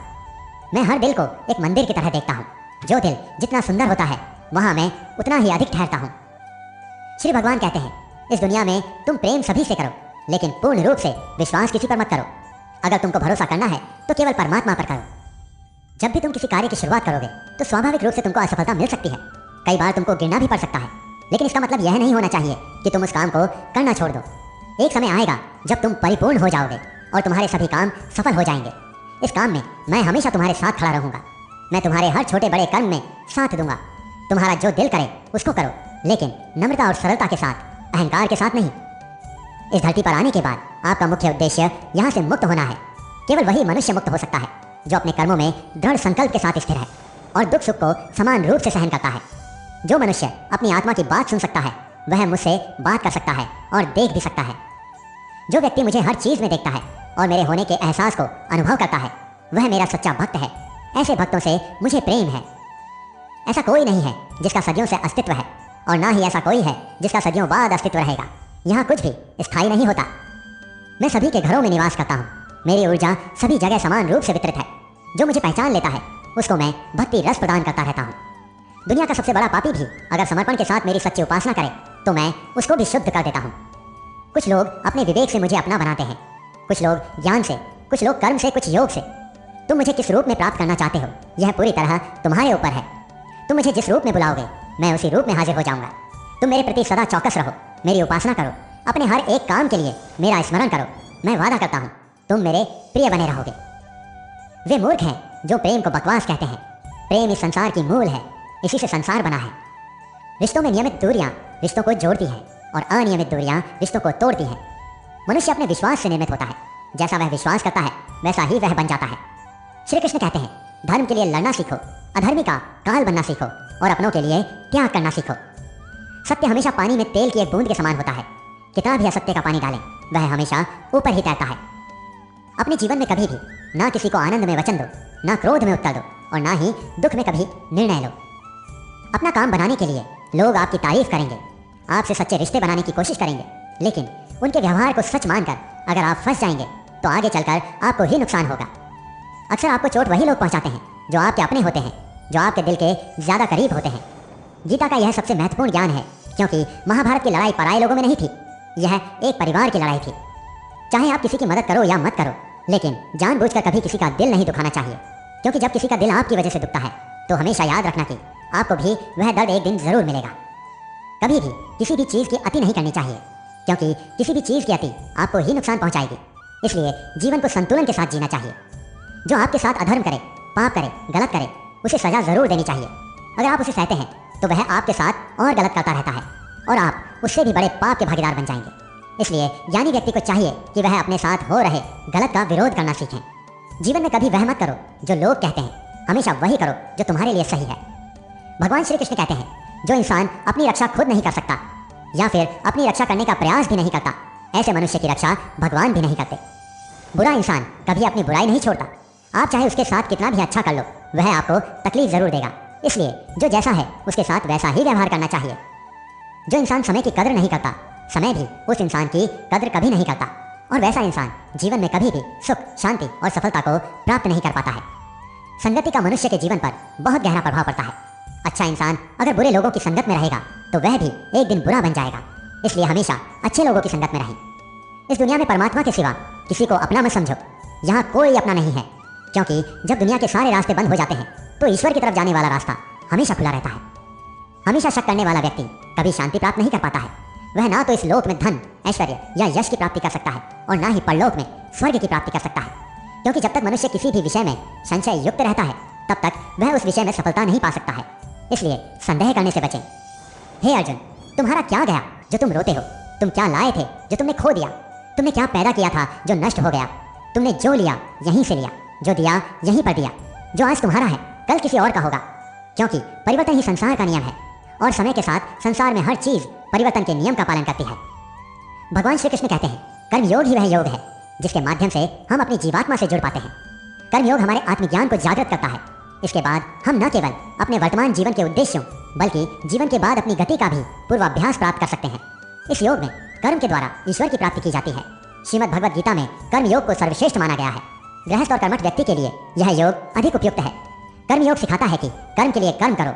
मैं हर दिल को एक मंदिर की तरह देखता हूँ। जो दिल जितना सुंदर होता है वहाँ मैं उतना ही अधिक ठहरता हूँ। श्री भगवान कहते हैं, इस दुनिया में तुम प्रेम सभी से करो, लेकिन पूर्ण रूप से विश्वास किसी पर मत करो। अगर तुमको भरोसा करना है तो केवल परमात्मा पर करो। जब भी तुम किसी कार्य की शुरुआत करोगे तो स्वाभाविक रूप से तुमको असफलता मिल सकती है। कई बार तुमको गिरना भी पड़ सकता है, लेकिन इसका मतलब यह नहीं होना चाहिए कि तुम उस काम को करना छोड़ दो। एक समय आएगा जब तुम परिपूर्ण हो जाओगे और तुम्हारे सभी काम सफल हो जाएंगे। इस काम में मैं हमेशा तुम्हारे साथ खड़ा रहूंगा। मैं तुम्हारे हर छोटे बड़े कर्म में साथ दूंगा। तुम्हारा जो दिल करे उसको करो, लेकिन नम्रता और सरलता के साथ, अहंकार के साथ नहीं। इस धरती पर आने के बाद आपका मुख्य उद्देश्य यहाँ से मुक्त होना है। केवल वही मनुष्य मुक्त हो सकता है जो अपने कर्मों में दृढ़ संकल्प के साथ स्थिर है और दुख सुख को समान रूप से सहन करता है। जो मनुष्य अपनी आत्मा की बात सुन सकता है वह मुझसे बात कर सकता है और देख भी सकता है। जो व्यक्ति मुझे हर चीज़ में देखता है और मेरे होने के एहसास को अनुभव करता है वह मेरा सच्चा भक्त है। ऐसे भक्तों से मुझे प्रेम है। ऐसा कोई नहीं है जिसका सदियों से अस्तित्व है, और ना ही ऐसा कोई है जिसका सदियों बाद अस्तित्व रहेगा। यहाँ कुछ भी स्थायी नहीं होता। मैं सभी के घरों में निवास करता हूँ। मेरी ऊर्जा सभी जगह समान रूप से वितरित है। जो मुझे पहचान लेता है उसको मैं भक्ति रस प्रदान करता रहता हूँ। दुनिया का सबसे बड़ा पापी भी अगर समर्पण के साथ मेरी सच्ची उपासना करे तो मैं उसको भी शुद्ध कर देता हूँ। कुछ लोग अपने विवेक से मुझे अपना बनाते हैं, कुछ लोग ज्ञान से, कुछ लोग कर्म से, कुछ योग से। तुम मुझे किस रूप में प्राप्त करना चाहते हो यह पूरी तरह तुम्हारे ऊपर है। तुम मुझे जिस रूप में बुलाओगे मैं उसी रूप में हाजिर हो जाऊंगा। तुम मेरे प्रति सदा चौकस रहो, मेरी उपासना करो, अपने हर एक काम के लिए मेरा स्मरण करो। मैं वादा करता हूँ तुम मेरे प्रिय बने रहोगे। वे मूर्ख हैं जो प्रेम को बकवास कहते हैं। प्रेम इस संसार की मूल है, इसी से संसार बना है। रिश्तों में नियमित दूरियां रिश्तों को जोड़ती हैं और अनियमित दूरियां रिश्तों को तोड़ती हैं। मनुष्य अपने विश्वास से निर्मित होता है। जैसा वह विश्वास करता है वैसा ही वह बन जाता है। श्री कृष्ण कहते हैं, धर्म के लिए लड़ना सीखो, अधर्मी का काल बनना सीखो और अपनों के लिए त्याग करना सीखो। सत्य हमेशा पानी में तेल की एक बूंद के समान होता है। कितना भी असत्य का पानी डालें वह हमेशा ऊपर ही तैरता है। अपने जीवन में कभी भी ना किसी को आनंद में वचन दो, ना क्रोध में उत्तर दो और ना ही दुख में कभी निर्णय लो। अपना काम बनाने के लिए लोग आपकी तारीफ करेंगे, आपसे सच्चे रिश्ते बनाने की कोशिश करेंगे, लेकिन उनके व्यवहार को सच मानकर अगर आप फंस जाएंगे तो आगे चलकर आपको ही नुकसान होगा। अक्सर आपको चोट वही लोग पहुंचाते हैं जो आपके अपने होते हैं, जो आपके दिल के ज़्यादा करीब होते हैं। गीता का यह सबसे महत्वपूर्ण ज्ञान है, क्योंकि महाभारत की लड़ाई पराये लोगों में नहीं थी, यह एक परिवार की लड़ाई थी। चाहे आप किसी की मदद करो या मत करो, लेकिन जानबूझकर कभी किसी का दिल नहीं दुखाना चाहिए, क्योंकि जब किसी का दिल आपकी वजह से दुखता है तो हमेशा याद रखना कि आपको भी वह दर्द एक दिन जरूर मिलेगा। कभी भी किसी भी चीज़ की अति नहीं करनी चाहिए, क्योंकि किसी भी चीज़ की अति आपको ही नुकसान पहुंचाएगी। इसलिए जीवन को संतुलन के साथ जीना चाहिए। जो आपके साथ अधर्म करे, पाप करे, गलत करे, उसे सजा जरूर देनी चाहिए। अगर आप उसे सहते हैं तो वह आपके साथ और गलत करता रहता है और आप उससे भी बड़े पाप के भागीदार बन जाएंगे। इसलिए ज्ञानी व्यक्ति को चाहिए कि वह अपने साथ हो रहे गलत का विरोध करना सीखें। जीवन में कभी वह मत करो जो लोग कहते हैं, हमेशा वही करो जो तुम्हारे लिए सही है। भगवान श्री कृष्ण कहते हैं, जो इंसान अपनी रक्षा खुद नहीं कर सकता या फिर अपनी रक्षा करने का प्रयास भी नहीं करता, ऐसे मनुष्य की रक्षा भगवान भी नहीं करते। बुरा इंसान कभी अपनी बुराई नहीं छोड़ता। आप चाहे उसके साथ कितना भी अच्छा कर लो, वह आपको तकलीफ जरूर देगा। इसलिए जो जैसा है उसके साथ वैसा ही व्यवहार करना चाहिए। जो इंसान समय की कदर नहीं करता, समय भी उस इंसान की कदर कभी नहीं करता, और वैसा इंसान जीवन में कभी भी सुख, शांति और सफलता को प्राप्त नहीं कर पाता है। संगति का मनुष्य के जीवन पर बहुत गहरा प्रभाव पड़ता है। अच्छा इंसान अगर बुरे लोगों की संगत में रहेगा तो वह भी एक दिन बुरा बन जाएगा। इसलिए हमेशा अच्छे लोगों की संगत में रहें। इस दुनिया में परमात्मा के सिवा किसी को अपना मत समझो। यहाँ कोई अपना नहीं है, क्योंकि जब दुनिया के सारे रास्ते बंद हो जाते हैं तो ईश्वर की तरफ जाने वाला रास्ता हमेशा खुला रहता है। हमेशा शक करने वाला व्यक्ति कभी शांति प्राप्त नहीं कर पाता है। वह ना तो इस लोक में धन, ऐश्वर्य या यश की प्राप्ति कर सकता है और ना ही परलोक में स्वर्ग की प्राप्ति कर सकता है, क्योंकि जब तक मनुष्य किसी भी विषय में संशय युक्त रहता है तब तक वह उस विषय में सफलता नहीं पा सकता है। इसलिए संदेह करने से बचें। हे अर्जुन, तुम्हारा क्या गया जो तुम रोते हो? तुम क्या लाए थे जो तुमने खो दिया? तुमने क्या पैदा किया था जो नष्ट हो गया? तुमने जो लिया यहीं से लिया, जो दिया यहीं पर दिया। जो आज तुम्हारा है कल किसी और का होगा, क्योंकि परिवर्तन ही संसार का नियम है और समय के साथ संसार में हर चीज परिवर्तन के नियम का पालन करती है। भगवान श्री कृष्ण कहते हैं, कर्मयोग ही वह योग है जिसके माध्यम से हम अपनी जीवात्मा से जुड़ पाते हैं। कर्मयोग हमारे आत्मज्ञान को जागृत करता है। इसके बाद हम न केवल अपने वर्तमान जीवन के उद्देश्यों बल्कि जीवन के बाद अपनी गति का भी पूर्वाभ्यास प्राप्त कर सकते हैं। इस योग में कर्म के द्वारा ईश्वर की प्राप्ति की जाती है। श्रीमद् भगवद गीता में कर्म योग को सर्वश्रेष्ठ माना गया है। गृहस्थ और कर्मठ व्यक्ति के लिए यह योग अधिक उपयुक्त है। कर्म योग सिखाता है कि कर्म के लिए कर्म करो,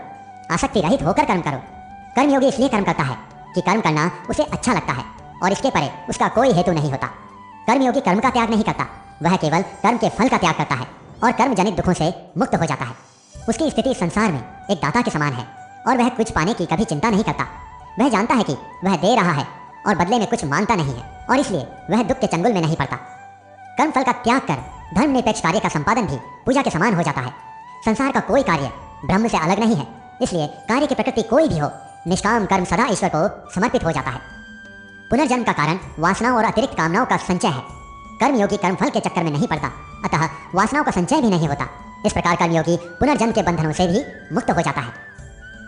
आसक्ति रहित होकर कर्म करो। कर्मयोगी इसलिए कर्म करता है कि कर्म करना उसे अच्छा लगता है और इसके परे उसका कोई हेतु नहीं होता। कर्मयोगी कर्म का त्याग नहीं करता, वह केवल कर्म के फल का त्याग करता है और कर्म जनित दुखों से मुक्त हो जाता है। उसकी स्थिति संसार में एक दाता के समान है और वह कुछ पाने की कभी चिंता नहीं करता। वह जानता है कि वह दे रहा है और बदले में कुछ मांगता नहीं है और इसलिए वह दुख के चंगुल में नहीं पड़ता। कर्म फल का त्याग कर धर्म निरपेक्ष कार्य का संपादन भी पूजा के समान हो जाता है। संसार का कोई कार्य ब्रह्म से अलग नहीं है, इसलिए कार्य की प्रकृति कोई भी हो, निष्काम कर्म सदा ईश्वर को समर्पित हो जाता है। पुनर्जन्म का कारण वासनाओं और अतिरिक्त कामनाओं का संचय है। कर्मयोगी कर्मफल के चक्कर में नहीं पड़ता, अतः वासनाओं का संचय भी नहीं होता। इस प्रकार कर्मयोगी पुनर्जन्म के बंधनों से भी मुक्त हो जाता है।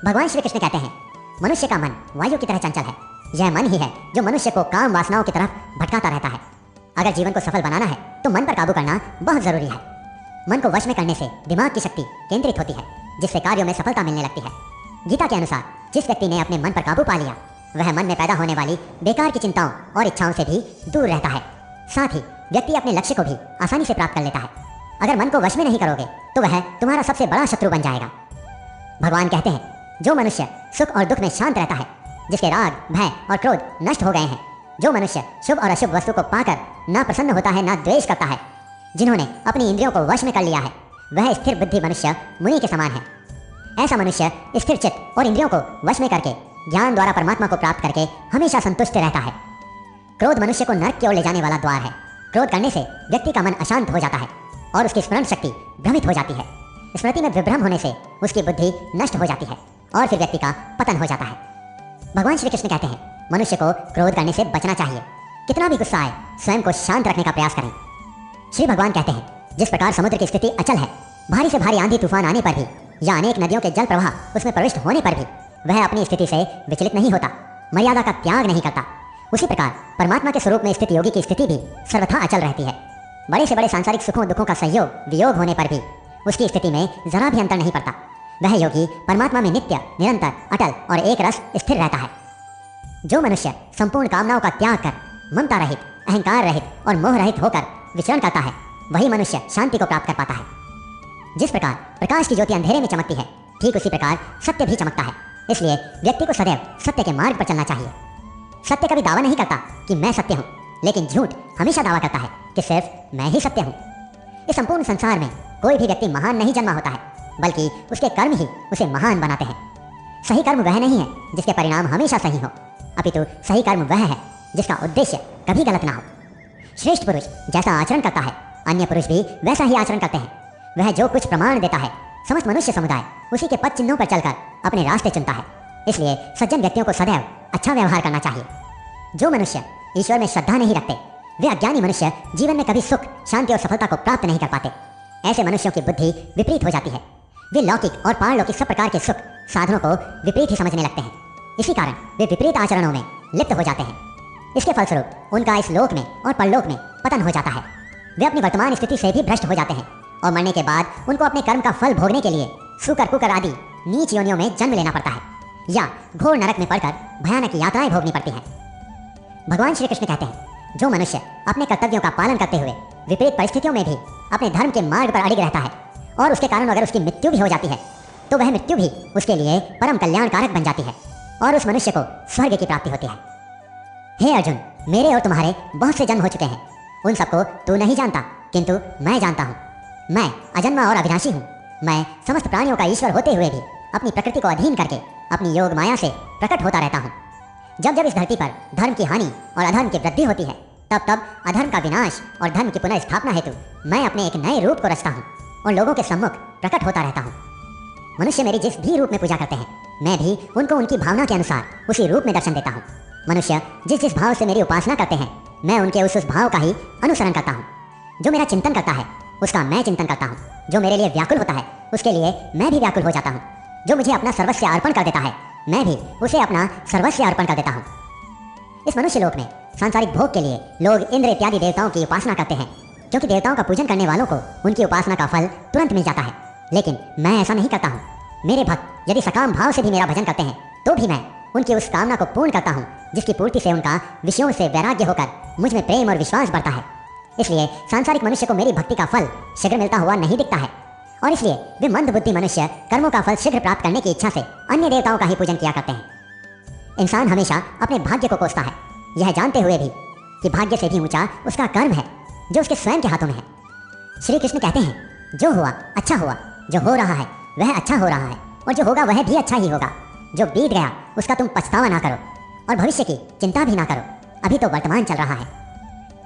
भगवान श्री कृष्ण कहते हैं, मनुष्य का मन वायु की तरह चंचल है। यह मन ही है जो मनुष्य को काम वासनाओं की तरफ भटकाता रहता है। अगर जीवन को सफल बनाना है तो मन पर काबू करना बहुत जरूरी है। मन को वश में करने से दिमाग की शक्ति केंद्रित होती है, जिससे कार्यों में सफलता मिलने लगती है। गीता के अनुसार जिस व्यक्ति ने अपने मन पर काबू पा लिया वह मन में पैदा होने वाली बेकार की चिंताओं और इच्छाओं से भी दूर रहता है। साथ ही व्यक्ति अपने लक्ष्य को भी आसानी से प्राप्त कर लेता है। अगर मन को वश में नहीं करोगे तो वह तुम्हारा सबसे बड़ा शत्रु बन जाएगा। भगवान कहते हैं, जो मनुष्य सुख और दुख में शांत रहता है, जिसके राग, भय और क्रोध नष्ट हो गए हैं, जो मनुष्य शुभ और अशुभ वस्तु को पाकर ना प्रसन्न होता है ना द्वेष करता है, जिन्होंने अपनी इंद्रियों को वश में कर लिया है, वह स्थिर बुद्धि मनुष्य मुनि के समान है। ऐसा मनुष्य स्थिर चित्त और इंद्रियों को वश में करके ज्ञान द्वारा परमात्मा को प्राप्त करके हमेशा संतुष्ट रहता है। क्रोध मनुष्य को नरक की ओर ले जाने वाला द्वार है। क्रोध करने से व्यक्ति का मन अशांत हो जाता है और उसकी स्मरण शक्ति भ्रमित हो जाती है। स्मृति में विभ्रम होने से उसकी बुद्धि नष्ट हो जाती है और फिर व्यक्ति का पतन हो जाता है। भगवान श्री कृष्ण कहते हैं, मनुष्य को क्रोध करने से बचना चाहिए। कितना भी गुस्सा आए स्वयं को शांत रखने का प्रयास करें। श्री भगवान कहते हैं, जिस प्रकार समुद्र की स्थिति अचल है, भारी से भारी आंधी तूफान आने पर भी या अनेक नदियों के जल प्रवाह उसमें प्रविष्ट होने पर भी वह अपनी स्थिति से विचलित नहीं होता, मर्यादा का त्याग नहीं करता। उसी प्रकार परमात्मा के स्वरूप में स्थित योगी की स्थिति भी सर्वथा अचल रहती है। बड़े से बड़े सांसारिक सुखों दुखों का संयोग वियोग होने पर भी उसकी स्थिति में जरा भी अंतर नहीं पड़ता। वह योगी परमात्मा में नित्य, निरंतर, अटल और एक रस स्थिर रहता है। जो मनुष्य संपूर्ण कामनाओं का त्याग कर ममता रहित, अहंकार रहित और मोह रहित होकर विचरण करता है, वही मनुष्य शांति को प्राप्त कर पाता है। जिस प्रकार प्रकाश की ज्योति अंधेरे में चमकती है, ठीक उसी प्रकार सत्य भी चमकता है। इसलिए व्यक्ति को सदैव सत्य के मार्ग पर चलना चाहिए। सत्य कभी दावा नहीं करता कि मैं सत्य हूँ, लेकिन झूठ हमेशा दावा करता है कि सिर्फ मैं ही सत्य हूँ। इस संपूर्ण संसार में कोई भी व्यक्ति महान नहीं जन्मा होता है, बल्कि उसके कर्म ही उसे महान बनाते हैं। सही कर्म वह नहीं है जिसके परिणाम हमेशा सही हो, अपितु सही कर्म वह है जिसका उद्देश्य कभी गलत ना हो। श्रेष्ठ पुरुष जैसा आचरण करता है, अन्य पुरुष भी वैसा ही आचरण करते हैं। वह जो कुछ प्रमाण देता है, समस्त मनुष्य समुदाय उसी के पद चिन्हों पर चलकर अपने रास्ते चुनता है। इसलिए सज्जन व्यक्तियों को सदैव अच्छा व्यवहार करना चाहिए। जो मनुष्य ईश्वर में श्रद्धा नहीं रखते, वे अज्ञानी मनुष्य जीवन में कभी सुख, शांति और सफलता को प्राप्त नहीं कर पाते। ऐसे मनुष्यों की बुद्धि विपरीत हो जाती है। वे लौकिक और पारलौकिक सब प्रकार के सुख साधनों को विपरीत ही समझने लगते हैं। इसी कारण वे विपरीत आचरणों में लिप्त हो जाते हैं। इसके फलस्वरूप उनका इस लोक में और परलोक में पतन हो जाता है। वे अपनी वर्तमान स्थिति से भी भ्रष्ट हो जाते हैं और मरने के बाद उनको अपने कर्म का फल भोगने के लिए सूकर, कुकर आदि नीच योनियों में जन्म लेना पड़ता है या घोर नरक में पड़कर भयानक यात्राएं भोगनी पड़ती हैं। भगवान श्री कृष्ण कहते हैं, जो मनुष्य अपने कर्तव्यों का पालन करते हुए विपरीत परिस्थितियों में भी अपने धर्म के मार्ग पर अड़िग रहता है और उसके कारण अगर उसकी मृत्यु भी हो जाती है, तो वह मृत्यु भी उसके लिए परम कल्याणकारक बन जाती है और उस मनुष्य को स्वर्ग की प्राप्ति होती है। हे अर्जुन, मेरे और तुम्हारे बहुत से जन्म हो चुके हैं। उन सबको तू नहीं जानता, किंतु मैं जानता हूँ। मैं अजन्मा और अविनाशी हूँ। मैं समस्त प्राणियों का ईश्वर होते हुए भी अपनी प्रकृति को अधीन करके अपनी योग माया से प्रकट होता रहता हूँ। जब जब इस धरती पर धर्म की हानि और अधर्म की वृद्धि होती है, तब तब अधर्म का विनाश और धर्म की पुनर्स्थापना हेतु मैं अपने एक नए रूप को रचता हूँ और लोगों के सम्मुख प्रकट होता रहता हूँ। मनुष्य मेरी जिस भी रूप में पूजा करते हैं, मैं भी उनको उनकी भावना के अनुसार उसी रूप में दर्शन देता हूँ। मनुष्य जिस जिस भाव से मेरी उपासना करते हैं, मैं उनके उस भाव का ही अनुसरण करता हूँ। जो मेरा चिंतन करता है, उसका मैं चिंतन करता हूँ। जो मेरे लिए व्याकुल होता है, उसके लिए मैं भी व्याकुल हो जाता हूँ। जो मुझे अपना सर्वस्व अर्पण कर देता है, मैं भी उसे अपना सर्वस्व अर्पण कर देता हूँ। इस मनुष्य लोक में सांसारिक भोग के लिए लोग इंद्र इत्यादि देवताओं की उपासना करते हैं, क्योंकि देवताओं का पूजन करने वालों को उनकी उपासना का फल तुरंत मिल जाता है। लेकिन मैं ऐसा नहीं करता हूँ। मेरे भक्त यदि सकाम भाव से भी मेरा भजन करते हैं, तो भी मैं उनकी उस कामना को पूर्ण करता हूँ, जिसकी पूर्ति से उनका विषयों से वैराग्य होकर मुझ में प्रेम और विश्वास बढ़ता है। इसलिए सांसारिक मनुष्य को मेरी भक्ति का फल शीघ्र मिलता हुआ नहीं दिखता है, और इसलिए वे मंद बुद्धि मनुष्य कर्मों का फल शीघ्र प्राप्त करने की इच्छा से अन्य देवताओं का ही पूजन किया करते हैं। इंसान हमेशा अपने भाग्य को कोसता है, यह जानते हुए भी कि भाग्य से भी ऊंचा उसका कर्म है, जो उसके स्वयं के हाथों में है। श्री कृष्ण कहते हैं, जो हुआ अच्छा हुआ, जो हो रहा है वह अच्छा हो रहा है, और जो होगा वह भी अच्छा ही होगा। जो बीत गया उसका तुम पछतावा ना करो, और भविष्य की चिंता भी ना करो। अभी तो वर्तमान चल रहा है।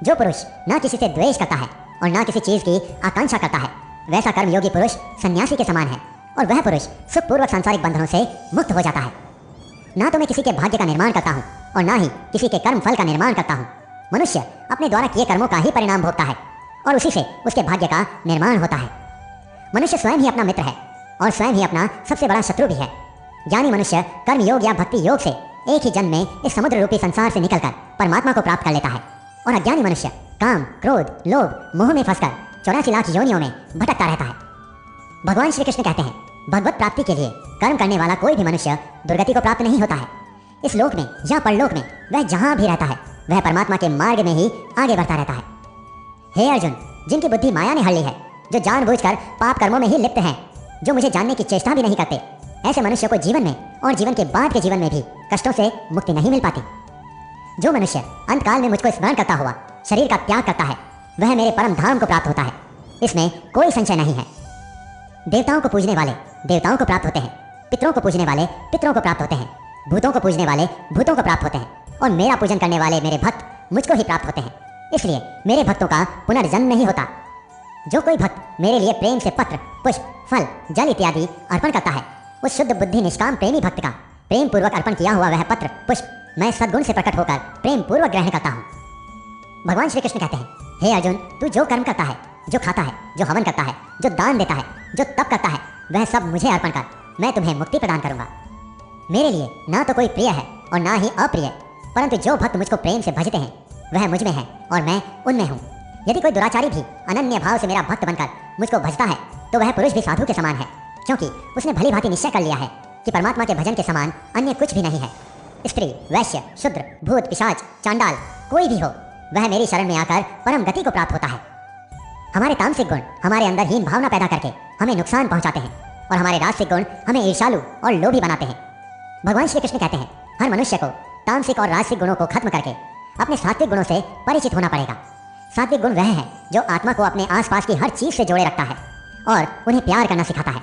जो पुरुष ना किसी से द्वेष करता है और ना किसी चीज की आकांक्षा करता है, वैसा कर्मयोगी पुरुष सन्यासी के समान है, और वह पुरुष सुखपूर्वक सांसारिक बंधनों से मुक्त हो जाता है। ना तो मैं किसी के भाग्य का निर्माण करता हूँ और ना ही किसी के कर्म फल का निर्माण करता हूँ। मनुष्य अपने द्वारा किए कर्मों का ही परिणाम भोगता है, और उसी से उसके भाग्य का निर्माण होता है। मनुष्य स्वयं ही अपना मित्र है और स्वयं ही अपना सबसे बड़ा शत्रु भी है। ज्ञानी मनुष्य कर्म योग या भक्ति योग से एक ही जन्म में इस समुद्र रूपी संसार से निकलकर परमात्मा को प्राप्त कर लेता है, और अज्ञानी मनुष्य काम, क्रोध, लोभ, मोह में फंसकर 84 लाख योनियों में भटकता रहता है। भगवान श्री कृष्ण कहते हैं, भगवत प्राप्ति के लिए कर्म करने वाला कोई भी मनुष्य दुर्गति को प्राप्त नहीं होता है। इस लोक में या परलोक में वह जहाँ भी रहता है, वह परमात्मा के मार्ग में ही आगे बढ़ता रहता है। हे अर्जुन, जिनकी बुद्धि माया ने हर ली है, जो जानबूझकर पाप कर्मों में ही लिप्त हैं, जो मुझे जानने की चेष्टा भी नहीं करते, ऐसे मनुष्य को जीवन में और जीवन के बाद के जीवन में भी कष्टों से मुक्ति नहीं मिल पाती। जो मनुष्य अंतकाल में मुझको स्मरण करता हुआ शरीर का त्याग करता है, वह मेरे परम धाम को प्राप्त होता है, इसमें कोई संशय नहीं है। देवताओं को पूजने वाले देवताओं को प्राप्त होते हैं, पितरों को पूजने वाले पितरों को प्राप्त होते हैं, भूतों को पूजने वाले भूतों को प्राप्त होते हैं, और मेरा पूजन करने वाले मेरे भक्त मुझको ही प्राप्त होते हैं। इसलिए मेरे भक्तों का पुनर्जन्म नहीं होता। जो कोई भक्त मेरे लिए प्रेम से पत्र, पुष्प, फल, जल इत्यादि अर्पण करता है, उस शुद्ध बुद्धि निष्काम प्रेमी भक्त का प्रेम पूर्वक अर्पण किया हुआ वह पत्र, पुष्प मैं सद्गुण से प्रकट होकर प्रेम पूर्वक ग्रहण करता हूँ। भगवान श्री कृष्ण कहते हैं, हे अर्जुन, तू जो कर्म करता है, जो खाता है, जो हवन करता है, जो दान देता है, जो तप करता है, वह सब मुझे अर्पण कर, मैं तुम्हें मुक्ति प्रदान करूंगा। मेरे लिए ना तो कोई प्रिय है और ना ही अप्रिय, परंतु जो भक्त मुझको प्रेम से भजते हैं, वह मुझ में है और मैं उनमें हूँ। यदि कोई दुराचारी भी अनन्य भाव से मेरा भक्त बनकर मुझको भजता है, तो वह पुरुष भी साधु के समान है, क्योंकि उसने भली भांति निश्चय कर लिया है कि परमात्मा के भजन के समान अन्य कुछ भी नहीं है। स्त्री, वैश्य, शूद्र, भूत, पिशाच, चांडाल कोई भी हो, वह मेरी शरण में आकर परम गति को प्राप्त होता है। हमारे तामसिक गुण हमारे अंदर हीन भावना पैदा करके हमें नुकसान पहुंचाते हैं, और हमारे राजसिक गुण हमें ईर्ष्यालु और लोभी बनाते हैं। भगवान श्री कृष्ण कहते हैं, हर मनुष्य को तामसिक और राजसिक गुणों को खत्म करके अपने सात्विक गुणों से परिचित होना पड़ेगा। सात्विक गुण वह है जो आत्मा को अपने आसपास की हर चीज से जोड़े रखता है और उन्हें प्यार करना सिखाता है।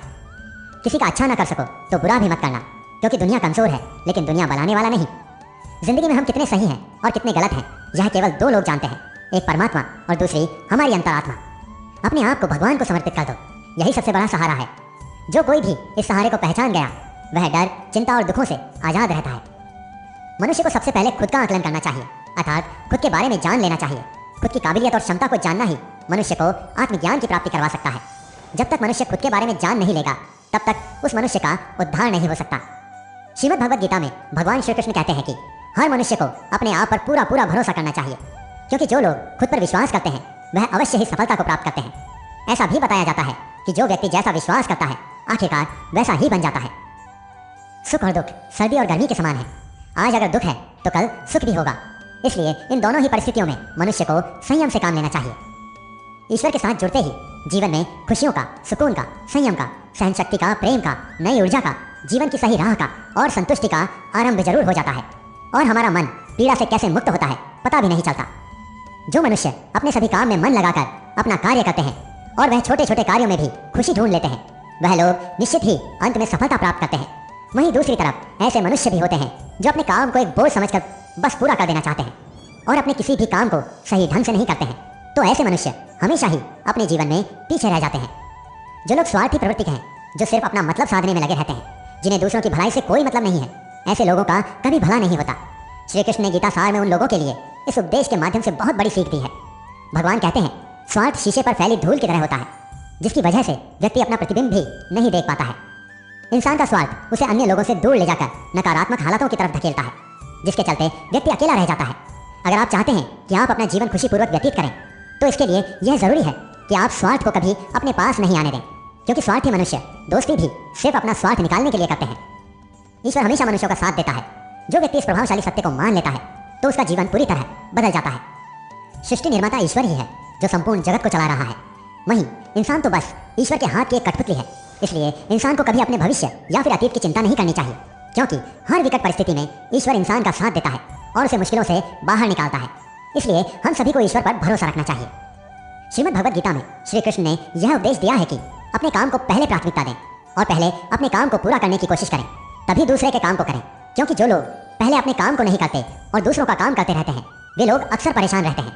किसी का अच्छा ना कर सको तो बुरा भी मत करना, क्योंकि दुनिया कमजोर है लेकिन दुनिया बनाने वाला नहीं। जिंदगी में हम कितने सही हैं और कितने गलत हैं, यह केवल दो लोग जानते हैं, एक परमात्मा और दूसरी हमारी अंतरात्मा। अपने आप को भगवान को समर्पित कर दो, यही सबसे बड़ा सहारा है। जो कोई भी इस सहारे को पहचान गया, वह डर, चिंता और दुखों से आजाद रहता है। मनुष्य को सबसे पहले खुद का आकलन करना चाहिए, अर्थात खुद के बारे में जान लेना चाहिए। खुद की काबिलियत और क्षमता को जानना ही मनुष्य को आत्मज्ञान की प्राप्ति करवा सकता है। जब तक मनुष्य खुद के बारे में जान नहीं लेगा, तब तक उस मनुष्य का उद्धार नहीं हो सकता। श्रीमद् भगवद गीता में भगवान श्री कृष्ण कहते हैं कि हर मनुष्य को अपने आप पर पूरा पूरा भरोसा करना चाहिए, क्योंकि जो लोग खुद पर विश्वास करते हैं वह अवश्य ही सफलता को प्राप्त करते हैं। ऐसा भी बताया जाता है कि जो व्यक्ति जैसा विश्वास करता है, आखिरकार वैसा ही बन जाता है। सुख और दुख सर्दी और गर्मी के समान है। आज अगर दुख है तो कल सुख भी होगा। इसलिए इन दोनों ही परिस्थितियों में मनुष्य को संयम से काम लेना चाहिए। ईश्वर के साथ जुड़ते ही जीवन में खुशियों का, सुकून का, संयम का, सहन शक्ति का, प्रेम का, नई ऊर्जा का, जीवन की सही राह का और संतुष्टि का आरंभ जरूर हो जाता है, और हमारा मन पीड़ा से कैसे मुक्त होता है पता भी नहीं चलता। जो मनुष्य अपने सभी काम में मन लगाकर अपना कार्य करते हैं और वह छोटे छोटे कार्यों में भी खुशी ढूंढ लेते हैं, वह लोग निश्चित ही अंत में सफलता प्राप्त करते हैं। वहीं दूसरी तरफ ऐसे मनुष्य भी होते हैं जो अपने काम को एक बोझ समझकर बस पूरा कर देना चाहते हैं और अपने किसी भी काम को सही ढंग से नहीं करते हैं। तो ऐसे मनुष्य हमेशा ही अपने जीवन में पीछे रह जाते हैं। जो लोग स्वार्थी प्रवृत्ति के हैं, जो सिर्फ अपना मतलब साधने में लगे रहते हैं, जिन्हें दूसरों की भलाई से कोई मतलब नहीं है, ऐसे लोगों का कभी भला नहीं होता। श्री कृष्ण ने गीता सार में उन लोगों के लिए इस उपदेश के माध्यम से बहुत बड़ी सीख दी है। भगवान कहते हैं, स्वार्थ शीशे पर फैली धूल की तरह होता है, जिसकी वजह से व्यक्ति अपना प्रतिबिंब भी नहीं देख पाता है। इंसान का स्वार्थ उसे अन्य लोगों से दूर ले जाकर नकारात्मक हालातों की तरफ धकेलता है, जिसके चलते व्यक्ति अकेला रह जाता है। अगर आप चाहते हैं कि आप अपना जीवन खुशीपूर्वक व्यतीत करें, तो इसके लिए यह जरूरी है कि आप स्वार्थ को कभी अपने पास नहीं आने दें, क्योंकि स्वार्थी मनुष्य दोस्ती भी सिर्फ अपना स्वार्थ निकालने के लिए करते हैं। ईश्वर हमेशा मनुष्यों का साथ देता है। जो व्यक्ति इस प्रभावशाली सत्य को मान लेता है तो उसका जीवन पूरी तरह बदल जाता है। सृष्टि निर्माता ईश्वर ही है जो संपूर्ण जगत को चला रहा है। वहीं इंसान तो बस ईश्वर के हाथ की एक कठपुतली है। इसलिए इंसान को कभी अपने भविष्य या फिर अतीत की चिंता नहीं करनी चाहिए, क्योंकि हर विकट परिस्थिति में ईश्वर इंसान का साथ देता है और उसे मुश्किलों से बाहर निकालता है। इसलिए हम सभी को ईश्वर पर भरोसा रखना चाहिए। श्रीमद् भगवद गीता में श्री कृष्ण ने यह उपदेश दिया है कि अपने काम को पहले प्राथमिकता दें और पहले अपने काम को पूरा करने की कोशिश करें, तभी दूसरे के काम को करें। क्योंकि जो लोग पहले अपने काम को नहीं करते और दूसरों का काम करते रहते हैं, वे लोग अक्सर परेशान रहते हैं।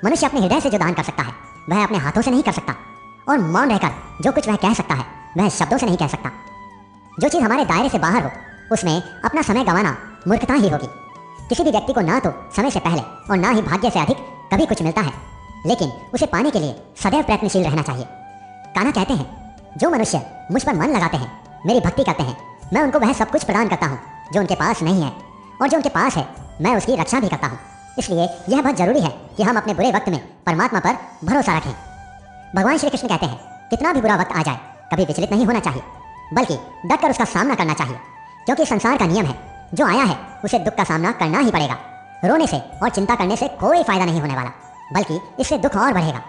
मनुष्य अपने हृदय से जो दान कर सकता है वह अपने हाथों से नहीं कर सकता, और मौन रहकर जो कुछ वह कह सकता है वह शब्दों से नहीं कह सकता। जो चीज़ हमारे दायरे से बाहर हो उसमें अपना समय गंवाना मूर्खता ही होगी। किसी भी व्यक्ति को ना तो समय से पहले और ना ही भाग्य से अधिक कभी कुछ मिलता है, लेकिन उसे पाने के लिए सदैव प्रयत्नशील रहना चाहिए। कान्हा कहते हैं, जो मनुष्य मुझ पर मन लगाते हैं, मेरी भक्ति करते हैं, मैं उनको वह सब कुछ प्रदान करता हूँ जो उनके पास नहीं है, और जो उनके पास है मैं उसकी रक्षा भी करता हूँ। इसलिए यह बहुत जरूरी है कि हम अपने बुरे वक्त में परमात्मा पर भरोसा रखें। भगवान श्री कृष्ण कहते हैं, कितना भी बुरा वक्त आ जाए कभी विचलित नहीं होना चाहिए, बल्कि डटकर उसका सामना करना चाहिए। क्योंकि संसार का नियम है, जो आया है उसे दुख का सामना करना ही पड़ेगा। रोने से और चिंता करने से कोई फायदा नहीं होने वाला, बल्कि इससे दुख और बढ़ेगा।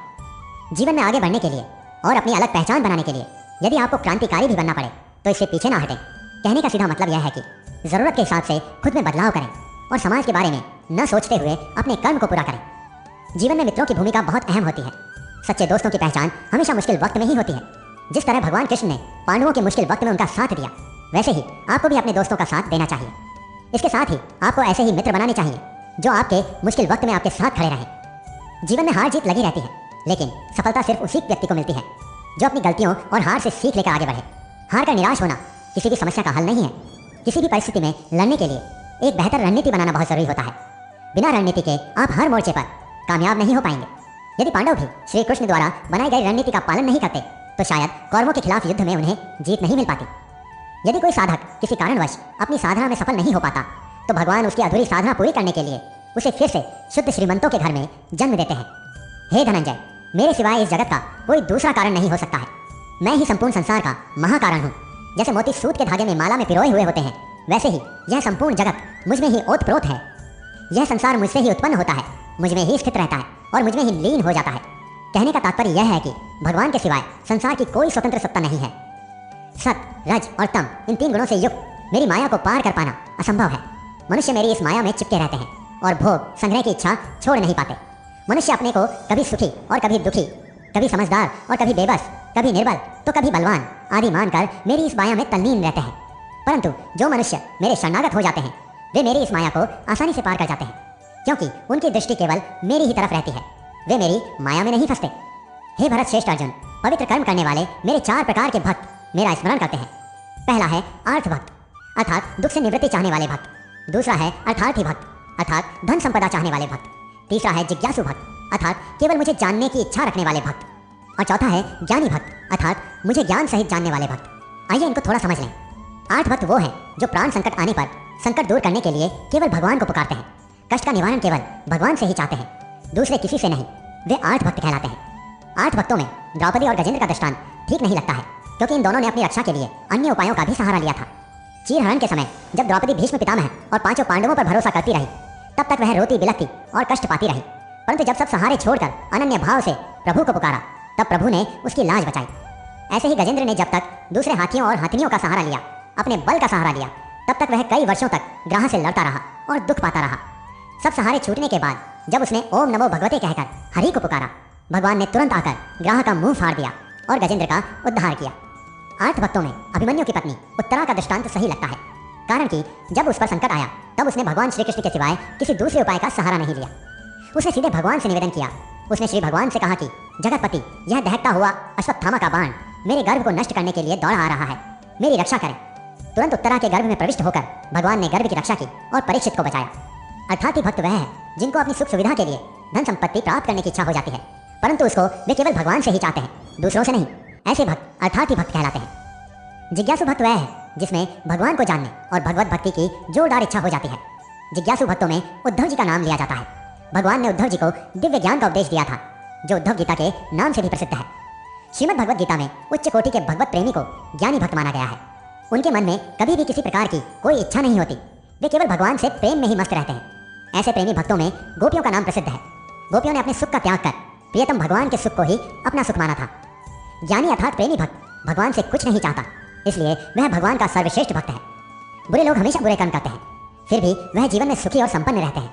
जीवन में आगे बढ़ने के लिए और अपनी अलग पहचान बनाने के लिए यदि आपको क्रांतिकारी भी बनना पड़े तो इससे पीछे ना हटें। कहने का सीधा मतलब यह है कि ज़रूरत के हिसाब से खुद में बदलाव करें और समाज के बारे में न सोचते हुए अपने कर्म को पूरा करें। जीवन में मित्रों की भूमिका बहुत अहम होती है। सच्चे दोस्तों की पहचान हमेशा मुश्किल वक्त में ही होती है। जिस तरह भगवान कृष्ण ने पांडवों के मुश्किल वक्त में उनका साथ दिया, वैसे ही आपको भी अपने दोस्तों का साथ देना चाहिए। इसके साथ ही आपको ऐसे ही मित्र बनाने चाहिए जो आपके मुश्किल वक्त में आपके साथ खड़े रहें। जीवन में हार जीत लगी रहती है, लेकिन सफलता सिर्फ उसी व्यक्ति को मिलती है जो अपनी गलतियों और हार से सीख लेकर आगे बढ़े। हार कर निराश होना किसी भी समस्या का हल नहीं है। किसी भी परिस्थिति में लड़ने के लिए एक बेहतर रणनीति बनाना बहुत जरूरी होता है। बिना रणनीति के आप हर मोर्चे पर कामयाब नहीं हो पाएंगे। यदि पांडव भी श्री कृष्ण द्वारा बनाई गई रणनीति का पालन नहीं करते तो शायद कौरवों के खिलाफ युद्ध में उन्हें जीत नहीं मिल पाती। यदि कोई साधक किसी कारणवश अपनी साधना में सफल नहीं हो पाता तो भगवान उसकी अधूरी साधना पूरी करने के लिए उसे फिर से शुद्ध श्रीमंतों के घर में जन्म देते हैं। हे धनंजय, मेरे सिवाय इस जगत का कोई दूसरा कारण नहीं हो सकता है। मैं ही संपूर्ण संसार का महाकारण हूँ। जैसे मोती सूत के धागे में माला में पिरोए हुए होते हैं, वैसे ही यह संपूर्ण जगत मुझ में ही ओतप्रोत है। यह संसार मुझसे ही उत्पन्न होता है, मुझ में ही स्थित रहता है और मुझ में ही लीन हो जाता है। कहने का तात्पर्य यह है कि भगवान के सिवाय संसार की कोई स्वतंत्र सत्ता नहीं है। सत, रज और तम, इन 3 गुणों से युक्त मेरी माया को पार कर पाना असंभव है। मनुष्य मेरी इस माया में चिपके रहते हैं और भोग संग्रह की इच्छा छोड़ नहीं पाते। मनुष्य अपने को कभी सुखी और कभी दुखी, कभी समझदार और कभी बेबस, कभी निर्बल तो कभी बलवान आदि मानकर मेरी इस माया में तल्लीन रहते हैं। परंतु जो मनुष्य मेरे शरणागत हो जाते हैं वे मेरी इस माया को आसानी से पार कर जाते हैं, क्योंकि उनकी दृष्टि केवल मेरी ही तरफ रहती है। वे मेरी माया में नहीं फंसते। हे भरत श्रेष्ठ अर्जुन, पवित्र कर्म करने वाले मेरे 4 प्रकार के भक्त मेरा स्मरण करते हैं। पहला है आर्थ भक्त, अर्थात दुख से निवृत्ति चाहने वाले भक्त। दूसरा है अर्थार्थी भक्त, अर्थात धन संपदा चाहने वाले भक्त। तीसरा है जिज्ञासु भक्त, अर्थात केवल मुझे जानने की इच्छा रखने वाले भक्त। और चौथा है ज्ञानी भक्त, अर्थात मुझे ज्ञान सहित जानने वाले भक्त। आइए इनको थोड़ा समझ लें। आर्थ भक्त वो है जो प्राण संकट आने पर संकट दूर करने के लिए केवल भगवान को पुकारते हैं। कष्ट का निवारण केवल भगवान से ही चाहते हैं, दूसरे किसी से नहीं। वे आर्थ भक्त कहलाते हैं। आर्थ भक्तों में द्रौपदी और गजेंद्र का दृष्टांत ठीक नहीं लगता है, क्योंकि इन दोनों ने अपनी रक्षा के लिए अन्य उपायों का भी सहारा लिया था। चीरहरण के समय जब द्रौपदी भीष्म पितामह और 5 पांडवों पर भरोसा करती रही, तब तक वह रोती बिलखती और कष्ट पाती रही। परंतु जब सब सहारे छोड़कर अनन्य भाव से प्रभु को पुकारा, तब प्रभु ने उसकी लाज बचाई। ऐसे ही गजेंद्र ने जब तक दूसरे हाथियों और हाथिनियों का सहारा लिया, अपने बल का सहारा लिया, तब तक वह कई वर्षों तक ग्रह से लड़ता रहा और दुख पाता रहा। सब सहारे छूटने के बाद जब उसने ओम नमो भगवते कहकर हरि को पुकारा, भगवान ने तुरंत आकर ग्राह का मुंह फाड़ दिया और गजेंद्र का उद्धार किया। आर्थ भक्तों में अभिमन्यु की पत्नी उत्तरा का दृष्टांत सही लगता है, कारण कि जब उस पर संकट आया तब उसने भगवान श्री कृष्ण के सिवाय किसी दूसरे उपाय का सहारा नहीं लिया। उसने सीधे भगवान से निवेदन किया। उसने श्री भगवान से कहा कि जगतपति, यह दहकता हुआ अश्वत्थामा का बाण मेरे गर्भ को नष्ट करने के लिए दौड़ा आ रहा है, मेरी रक्षा करें। तुरंत उत्तरा के गर्भ में प्रविष्ट होकर भगवान ने गर्भ की रक्षा की और परीक्षित को बचाया। अर्थात ही भक्त वह है जिनको अपनी सुख सुविधा के लिए धन संपत्ति प्राप्त करने की इच्छा हो जाती है, परंतु उसको वे केवल भगवान से ही चाहते हैं, दूसरों से नहीं। ऐसे भक्त अर्थात ही भक्त कहलाते हैं। जिज्ञासु भक्त वह है जिसमें भगवान को जानने और भगवत भक्ति की जोरदार इच्छा हो जाती है। जिज्ञासु भक्तों में उद्धव जी का नाम लिया जाता है। भगवान ने उद्धव जी को दिव्य ज्ञान का उपदेश दिया था, जो उद्धव गीता के नाम से भी प्रसिद्ध है। श्रीमद् भगवत गीता में उच्च कोटि के भगवत प्रेमी को ज्ञानी भक्त माना गया है। उनके मन में कभी भी किसी प्रकार की कोई इच्छा नहीं होती, वे केवल भगवान से प्रेम में ही मस्त रहते हैं। ऐसे प्रेमी भक्तों में गोपियों का नाम प्रसिद्ध है। गोपियों ने अपने सुख का त्याग कर प्रियतम भगवान के सुख को ही अपना सुख माना था। ज्ञानी अर्थात प्रेमी भक्त भगवान से कुछ नहीं चाहता, इसलिए वह भगवान का सर्वश्रेष्ठ भक्त है। बुरे लोग हमेशा बुरे कर्म करते हैं, फिर भी वह जीवन में सुखी और संपन्न रहते हैं,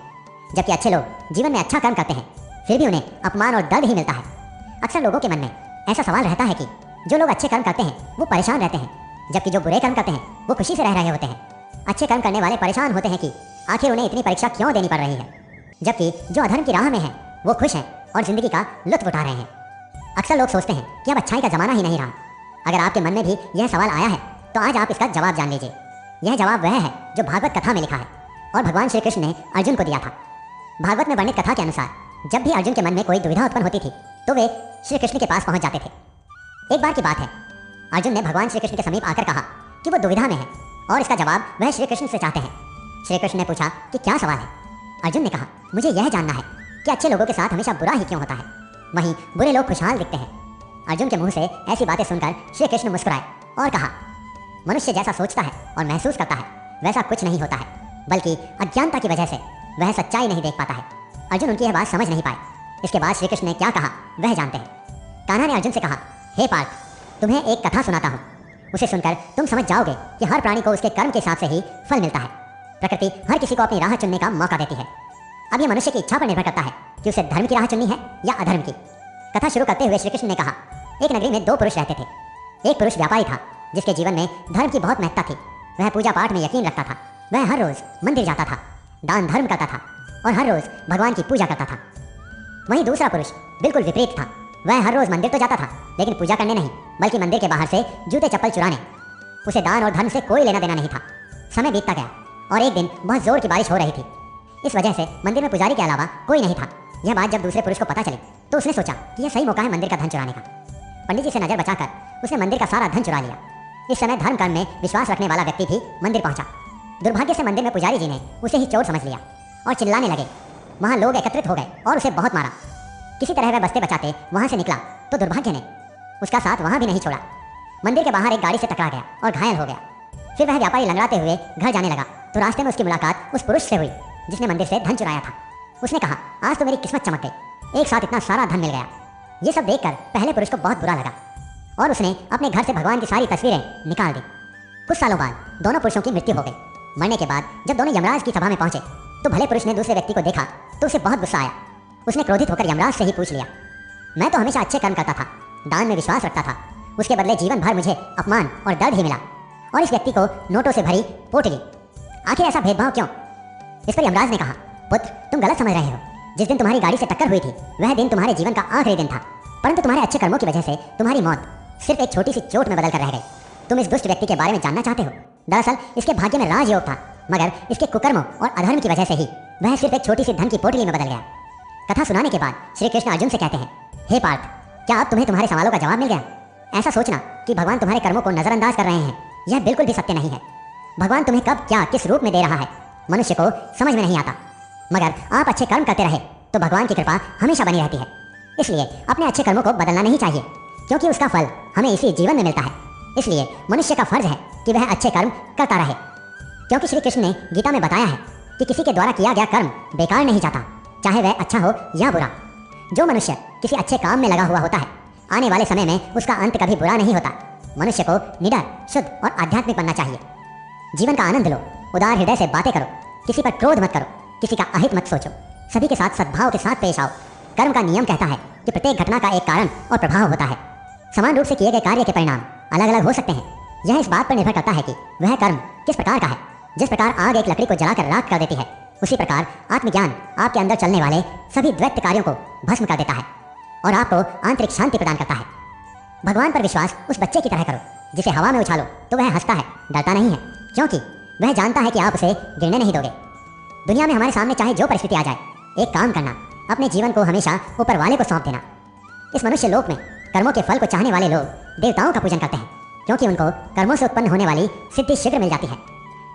जबकि अच्छे लोग जीवन में अच्छा कर्म करते हैं, फिर भी उन्हें अपमान और दर्द ही मिलता है। अक्सर लोगों के मन में ऐसा सवाल रहता है कि जो लोग अच्छे कर्म करते हैं वो परेशान रहते हैं, जबकि जो बुरे कर्म करते हैं वो खुशी से रह रहे होते हैं। अच्छे कर्म करने वाले परेशान होते हैं कि आखिर उन्हें इतनी परीक्षा क्यों देनी पड़ रही है, जबकि जो अधर्म की राह में है वो खुश हैं और जिंदगी का लुत्फ उठा रहे हैं। अक्सर लोग सोचते हैं कि अब अच्छाई का जमाना ही नहीं रहा। अगर आपके मन में भी यह सवाल आया है तो आज आप इसका जवाब जान लीजिए। यह जवाब वह है जो भागवत कथा में लिखा है और भगवान श्री कृष्ण ने अर्जुन को दिया था। भागवत में वर्णित कथा के अनुसार जब भी अर्जुन के मन में कोई दुविधा उत्पन्न होती थी तो वे श्री कृष्ण के पास पहुंच जाते थे। एक बार की बात है, अर्जुन ने भगवान श्री कृष्ण के समीप आकर कहा कि वो दुविधा में है और इसका जवाब वह श्री कृष्ण से चाहते हैं। श्री कृष्ण ने पूछा कि क्या सवाल है। अर्जुन ने कहा, मुझे यह जानना है कि अच्छे लोगों के साथ हमेशा बुरा ही क्यों होता है, वहीं बुरे लोग खुशहाल दिखते हैं। अर्जुन के मुंह से ऐसी बातें सुनकर श्री कृष्ण मुस्कुराए और कहा, मनुष्य जैसा सोचता है और महसूस करता है वैसा कुछ नहीं होता है, बल्कि अज्ञानता की वजह से वह सच्चाई नहीं देख पाता है। अर्जुन उनकी यह बात समझ नहीं पाए। इसके बाद श्री कृष्ण ने क्या कहा वह जानते हैं। कान्हा ने अर्जुन से कहा, हे पार्थ, तुम्हें एक कथा सुनाता हूँ, उसे सुनकर तुम समझ जाओगे कि हर प्राणी को उसके कर्म के हिसाब से ही फल मिलता है। प्रकृति हर किसी को अपनी राह चुनने का मौका देती है। अब यह मनुष्य की इच्छा पर निर्भर करता है कि उसे धर्म की राह चुननी है या अधर्म की। कथा शुरू करते हुए श्री कृष्ण ने कहा, एक नगरी में दो पुरुष रहते थे। एक पुरुष व्यापारी था जिसके जीवन में धर्म की बहुत महत्ता थी। वह पूजा पाठ में यकीन रखता था। वह हर रोज मंदिर जाता था, दान धर्म करता था और हर रोज भगवान की पूजा करता था। वहीं दूसरा पुरुष बिल्कुल विपरीत था। वह हर रोज मंदिर तो जाता था, लेकिन पूजा करने नहीं, बल्कि मंदिर के बाहर से जूते चप्पल चुराने। उसे दान और धर्म से कोई लेना देना नहीं था। समय बीतता गया और एक दिन बहुत जोर की बारिश हो रही थी। इस वजह से मंदिर में पुजारी के अलावा कोई नहीं था। यह बात जब दूसरे पुरुष को पता चली तो उसने सोचा कि यह सही मौका है मंदिर का धन चुराने का। पंडित जी से नजर बचाकर उसने मंदिर का सारा धन चुरा लिया। इस समय धर्म कर्म में विश्वास रखने वाला व्यक्ति भी मंदिर पहुंचा। दुर्भाग्य से मंदिर में पुजारी जी ने उसे ही चोर समझ लिया और चिल्लाने लगे। वहां लोग एकत्रित हो गए और उसे बहुत मारा। किसी तरह वह बचते बचाते वहां से निकला तो दुर्भाग्य ने उसका साथ वहां भी नहीं छोड़ा। मंदिर के बाहर एक गाड़ी से टकरा गया और घायल हो गया। फिर वह व्यापारी लंगड़ाते हुए घर जाने लगा तो रास्ते में उसकी मुलाकात उस पुरुष से हुई जिसने मंदिर से धन चुराया था। उसने कहा, आज तो मेरी किस्मत चमक गई, एक साथ इतना सारा धन मिल गया। ये सब देखकर पहले पुरुष को बहुत बुरा लगा और उसने अपने घर से भगवान की सारी तस्वीरें निकाल दी। कुछ सालों बाद दोनों पुरुषों की मृत्यु हो गई। मरने के बाद जब दोनों यमराज की सभा में पहुंचे तो भले पुरुष ने दूसरे व्यक्ति को देखा तो उसे बहुत गुस्सा आया। उसने क्रोधित होकर यमराज से ही पूछ लिया, मैं तो हमेशा अच्छे कर्म करता था, दान में विश्वास रखता था, उसके बदले जीवन भर मुझे अपमान और दर्द ही मिला और इस व्यक्ति को नोटों से भरी पोटली, आखिर ऐसा भेदभाव क्यों? इस पर यमराज ने कहा, पुत्र, तुम गलत समझ रहे हो। जिस दिन तुम्हारी गाड़ी से टक्कर हुई थी वह दिन तुम्हारे जीवन का आखिरी दिन था, परंतु तुम्हारे अच्छे कर्मों की वजह से तुम्हारी मौत सिर्फ एक छोटी सी चोट में बदल कर रह गई। तुम इस दुष्ट व्यक्ति के बारे में जानना चाहते हो? दरअसल इसके भाग्य में राजयोग था, मगर इसके कुकर्मों और अधर्म की वजह से ही वह सिर्फ एक छोटी सी धन की पोटली में बदल गया। कथा सुनाने के बाद श्री कृष्ण अर्जुन से कहते हैं, हे पार्थ, क्या अब तुम्हें तुम्हारे सवालों का जवाब मिल गया? ऐसा सोचना कि भगवान तुम्हारे कर्मों को नजरअंदाज कर रहे हैं, यह बिल्कुल भी सत्य नहीं है। भगवान तुम्हें कब क्या किस रूप में दे रहा है मनुष्य को समझ में नहीं आता, मगर आप अच्छे कर्म करते रहे तो भगवान की कृपा हमेशा बनी रहती है। इसलिए अपने अच्छे कर्मों को बदलना नहीं चाहिए, क्योंकि उसका फल हमें इसी जीवन में मिलता है। इसलिए मनुष्य का फर्ज है कि वह अच्छे कर्म करता रहे, क्योंकि श्री कृष्ण ने गीता में बताया है कि किसी के द्वारा किया गया कर्म बेकार नहीं जाता, चाहे वह अच्छा हो या बुरा। जो मनुष्य किसी अच्छे काम में लगा हुआ होता है, आने वाले समय में उसका अंत कभी बुरा नहीं होता। मनुष्य को निडर, शुद्ध और आध्यात्मिक बनना चाहिए। जीवन का आनंद लो, उदार हृदय से बातें करो, किसी पर क्रोध मत करो, किसी का अहित मत सोचो, सभी के साथ सद्भाव के साथ पेश आओ। कर्म का नियम कहता है कि प्रत्येक घटना का एक कारण और प्रभाव होता है। समान रूप से किए गए कार्य के परिणाम अलग अलग हो सकते हैं। यह इस बात पर निर्भर करता है कि वह कर्म किस प्रकार का है। जिस प्रकार आग एक लकड़ी को जलाकर राख कर देती है, उसी प्रकार आत्मज्ञान आपके अंदर चलने वाले सभी द्वैत कार्यों को भस्म कर देता है और आपको आंतरिक शांति प्रदान करता है। भगवान पर विश्वास उस बच्चे की तरह करो जिसे हवा में उछालो तो वह हंसता है, डरता नहीं है, क्योंकि वह जानता है कि आप उसे गिरने नहीं दोगे। दुनिया में हमारे सामने चाहे जो परिस्थिति आ जाए, एक काम करना, अपने जीवन को हमेशा ऊपर वाले को सौंप देना। इस मनुष्य लोक में कर्मों के फल को चाहने वाले लोग देवताओं का पूजन करते हैं, क्योंकि उनको कर्मों से उत्पन्न होने वाली सिद्धि शीघ्र मिल जाती है।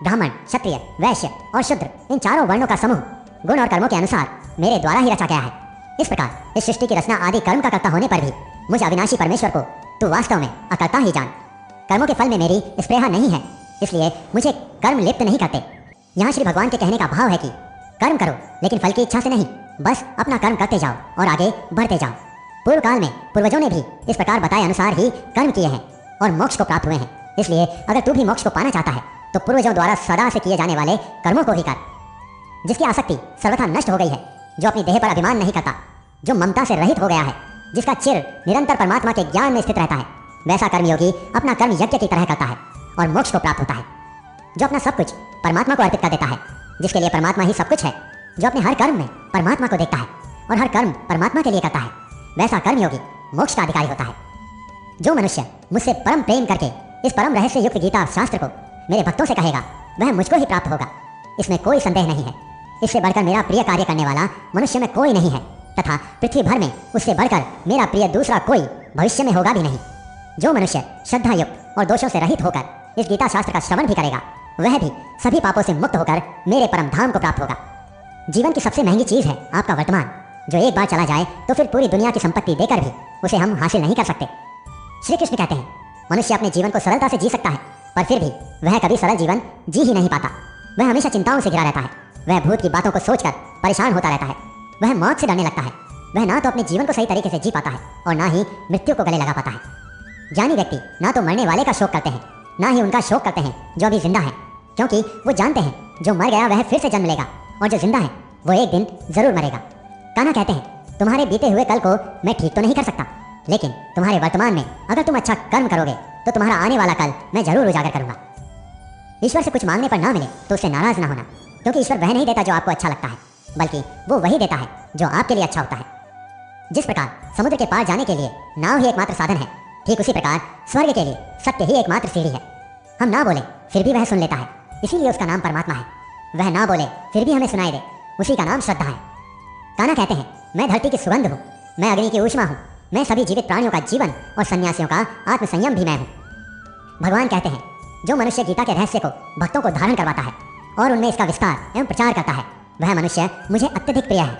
ब्राह्मण, क्षत्रिय, वैश्य और शूद्र, इन चारों वर्णों का समूह गुण और कर्मों के अनुसार मेरे द्वारा ही रचा गया है। इस प्रकार इस सृष्टि की रचना आदि कर्म का कर्ता होने पर भी मुझ अविनाशी परमेश्वर को तू वास्तव में अकर्ता ही जान। कर्मों के फल में मेरी स्पृहा नहीं है, इसलिए मुझे कर्म लिप्त नहीं करते। यहाँ श्री भगवान के कहने का भाव है कि कर्म करो लेकिन फल की इच्छा से नहीं, बस अपना कर्म करते जाओ और आगे बढ़ते जाओ। पूर्व काल में पूर्वजों ने भी इस प्रकार बताए अनुसार ही कर्म किए हैं और मोक्ष को प्राप्त हुए हैं। इसलिए अगर तू भी मोक्ष को पाना चाहता है तो पूर्वजों द्वारा सदा से किए जाने वाले कर्मों को ही कर। जिसकी आसक्ति सर्वथा नष्ट हो गई है, जो अपनी देह पर अभिमान नहीं करता, जो ममता से रहित हो गया है, जिसका चिर निरंतर परमात्मा के ज्ञान में स्थित रहता है, वैसा कर्मयोगी अपना कर्म यज्ञ की तरह करता है और मोक्ष को प्राप्त होता है। जो अपना सब कुछ परमात्मा को अर्पित कर देता है, जिसके लिए परमात्मा ही सब कुछ है, जो अपने हर कर्म में परमात्मा को देखता है और हर कर्म परमात्मा के लिए करता है, वैसा कर्मयोगी मोक्ष का अधिकारी होता है। जो मनुष्य मुझसे परम प्रेम करके इस परम रहस्य युक्त गीता शास्त्र को मेरे भक्तों से कहेगा, वह मुझको ही प्राप्त होगा, इसमें कोई संदेह नहीं है। इससे बढ़कर मेरा प्रिय कार्य करने वाला मनुष्य में कोई नहीं है, तथा पृथ्वी भर में उससे बढ़कर मेरा प्रिय दूसरा कोई भविष्य में होगा भी नहीं। जो मनुष्य श्रद्धा युक्त और दोषों से रहित होकर इस गीता शास्त्र का श्रवण भी करेगा, वह भी सभी पापों से मुक्त होकर मेरे परम धाम को प्राप्त होगा। जीवन की सबसे महंगी चीज है आपका वर्तमान, जो एक बार चला जाए तो फिर पूरी दुनिया की संपत्ति देकर भी उसे हम हासिल नहीं कर सकते। श्री कृष्ण कहते हैं, मनुष्य अपने जीवन को सरलता से जी सकता है, पर फिर भी वह कभी सरल जीवन जी ही नहीं पाता। वह हमेशा चिंताओं से घिरा रहता है, वह भूत की बातों को सोचकर परेशान होता रहता है, वह मौत से डरने लगता है। वह ना तो अपने जीवन को सही तरीके से जी पाता है और ना ही मृत्यु को गले लगा पाता है। ज्ञानी व्यक्ति ना तो मरने वाले का शोक करते हैं, ना ही उनका शोक करते हैं जो अभी जिंदा है, क्योंकि वो जानते हैं जो मर गया वह फिर से जन्म लेगा और जो जिंदा है वो एक दिन जरूर मरेगा। कान्हा कहते हैं, तुम्हारे बीते हुए कल को मैं ठीक तो नहीं कर सकता, लेकिन तुम्हारे वर्तमान में अगर तुम अच्छा कर्म करोगे तो तुम्हारा आने वाला कल मैं जरूर उजागर करूंगा। ईश्वर से कुछ मांगने पर ना मिले तो उससे नाराज ना होना, क्योंकि ईश्वर वह नहीं देता जो आपको अच्छा लगता है, बल्कि वो वही देता है जो आपके लिए अच्छा होता है। जिस प्रकार समुद्र के पार जाने के लिए नाव ही एकमात्र साधन है, ठीक उसी प्रकार स्वर्ग के लिए सत्य ही एकमात्र सीढ़ी है। हम ना बोले फिर भी वह सुन लेता है, इसीलिए उसका नाम परमात्मा है। वह ना बोले फिर भी हमें सुनाई दे, उसी का नाम श्रद्धा है। कान्हा कहते हैं, मैं धरती की सुगंध हूँ, मैं अग्नि की ऊष्मा हूँ, मैं सभी जीवित प्राणियों का जीवन और सन्यासियों का आत्मसंयम भी मैं हूँ। भगवान कहते हैं, जो मनुष्य गीता के रहस्य को भक्तों को धारण करवाता है और उनमें इसका विस्तार एवं प्रचार करता है, वह मनुष्य मुझे अत्यधिक प्रिय है।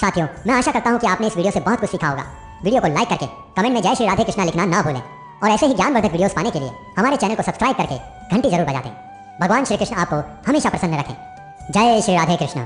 साथियों, मैं आशा करता हूँ कि आपने इस वीडियो से बहुत कुछ सीखा होगा। वीडियो को लाइक करके कमेंट में जय श्री राधे कृष्णा लिखना ना भूलें और ऐसे ही ज्ञानवर्धक वीडियोस पाने के लिए हमारे चैनल को सब्सक्राइब करके घंटी जरूर बजा दें। भगवान श्री कृष्ण आपको हमेशा प्रसन्न रखें। जय श्री राधे कृष्ण।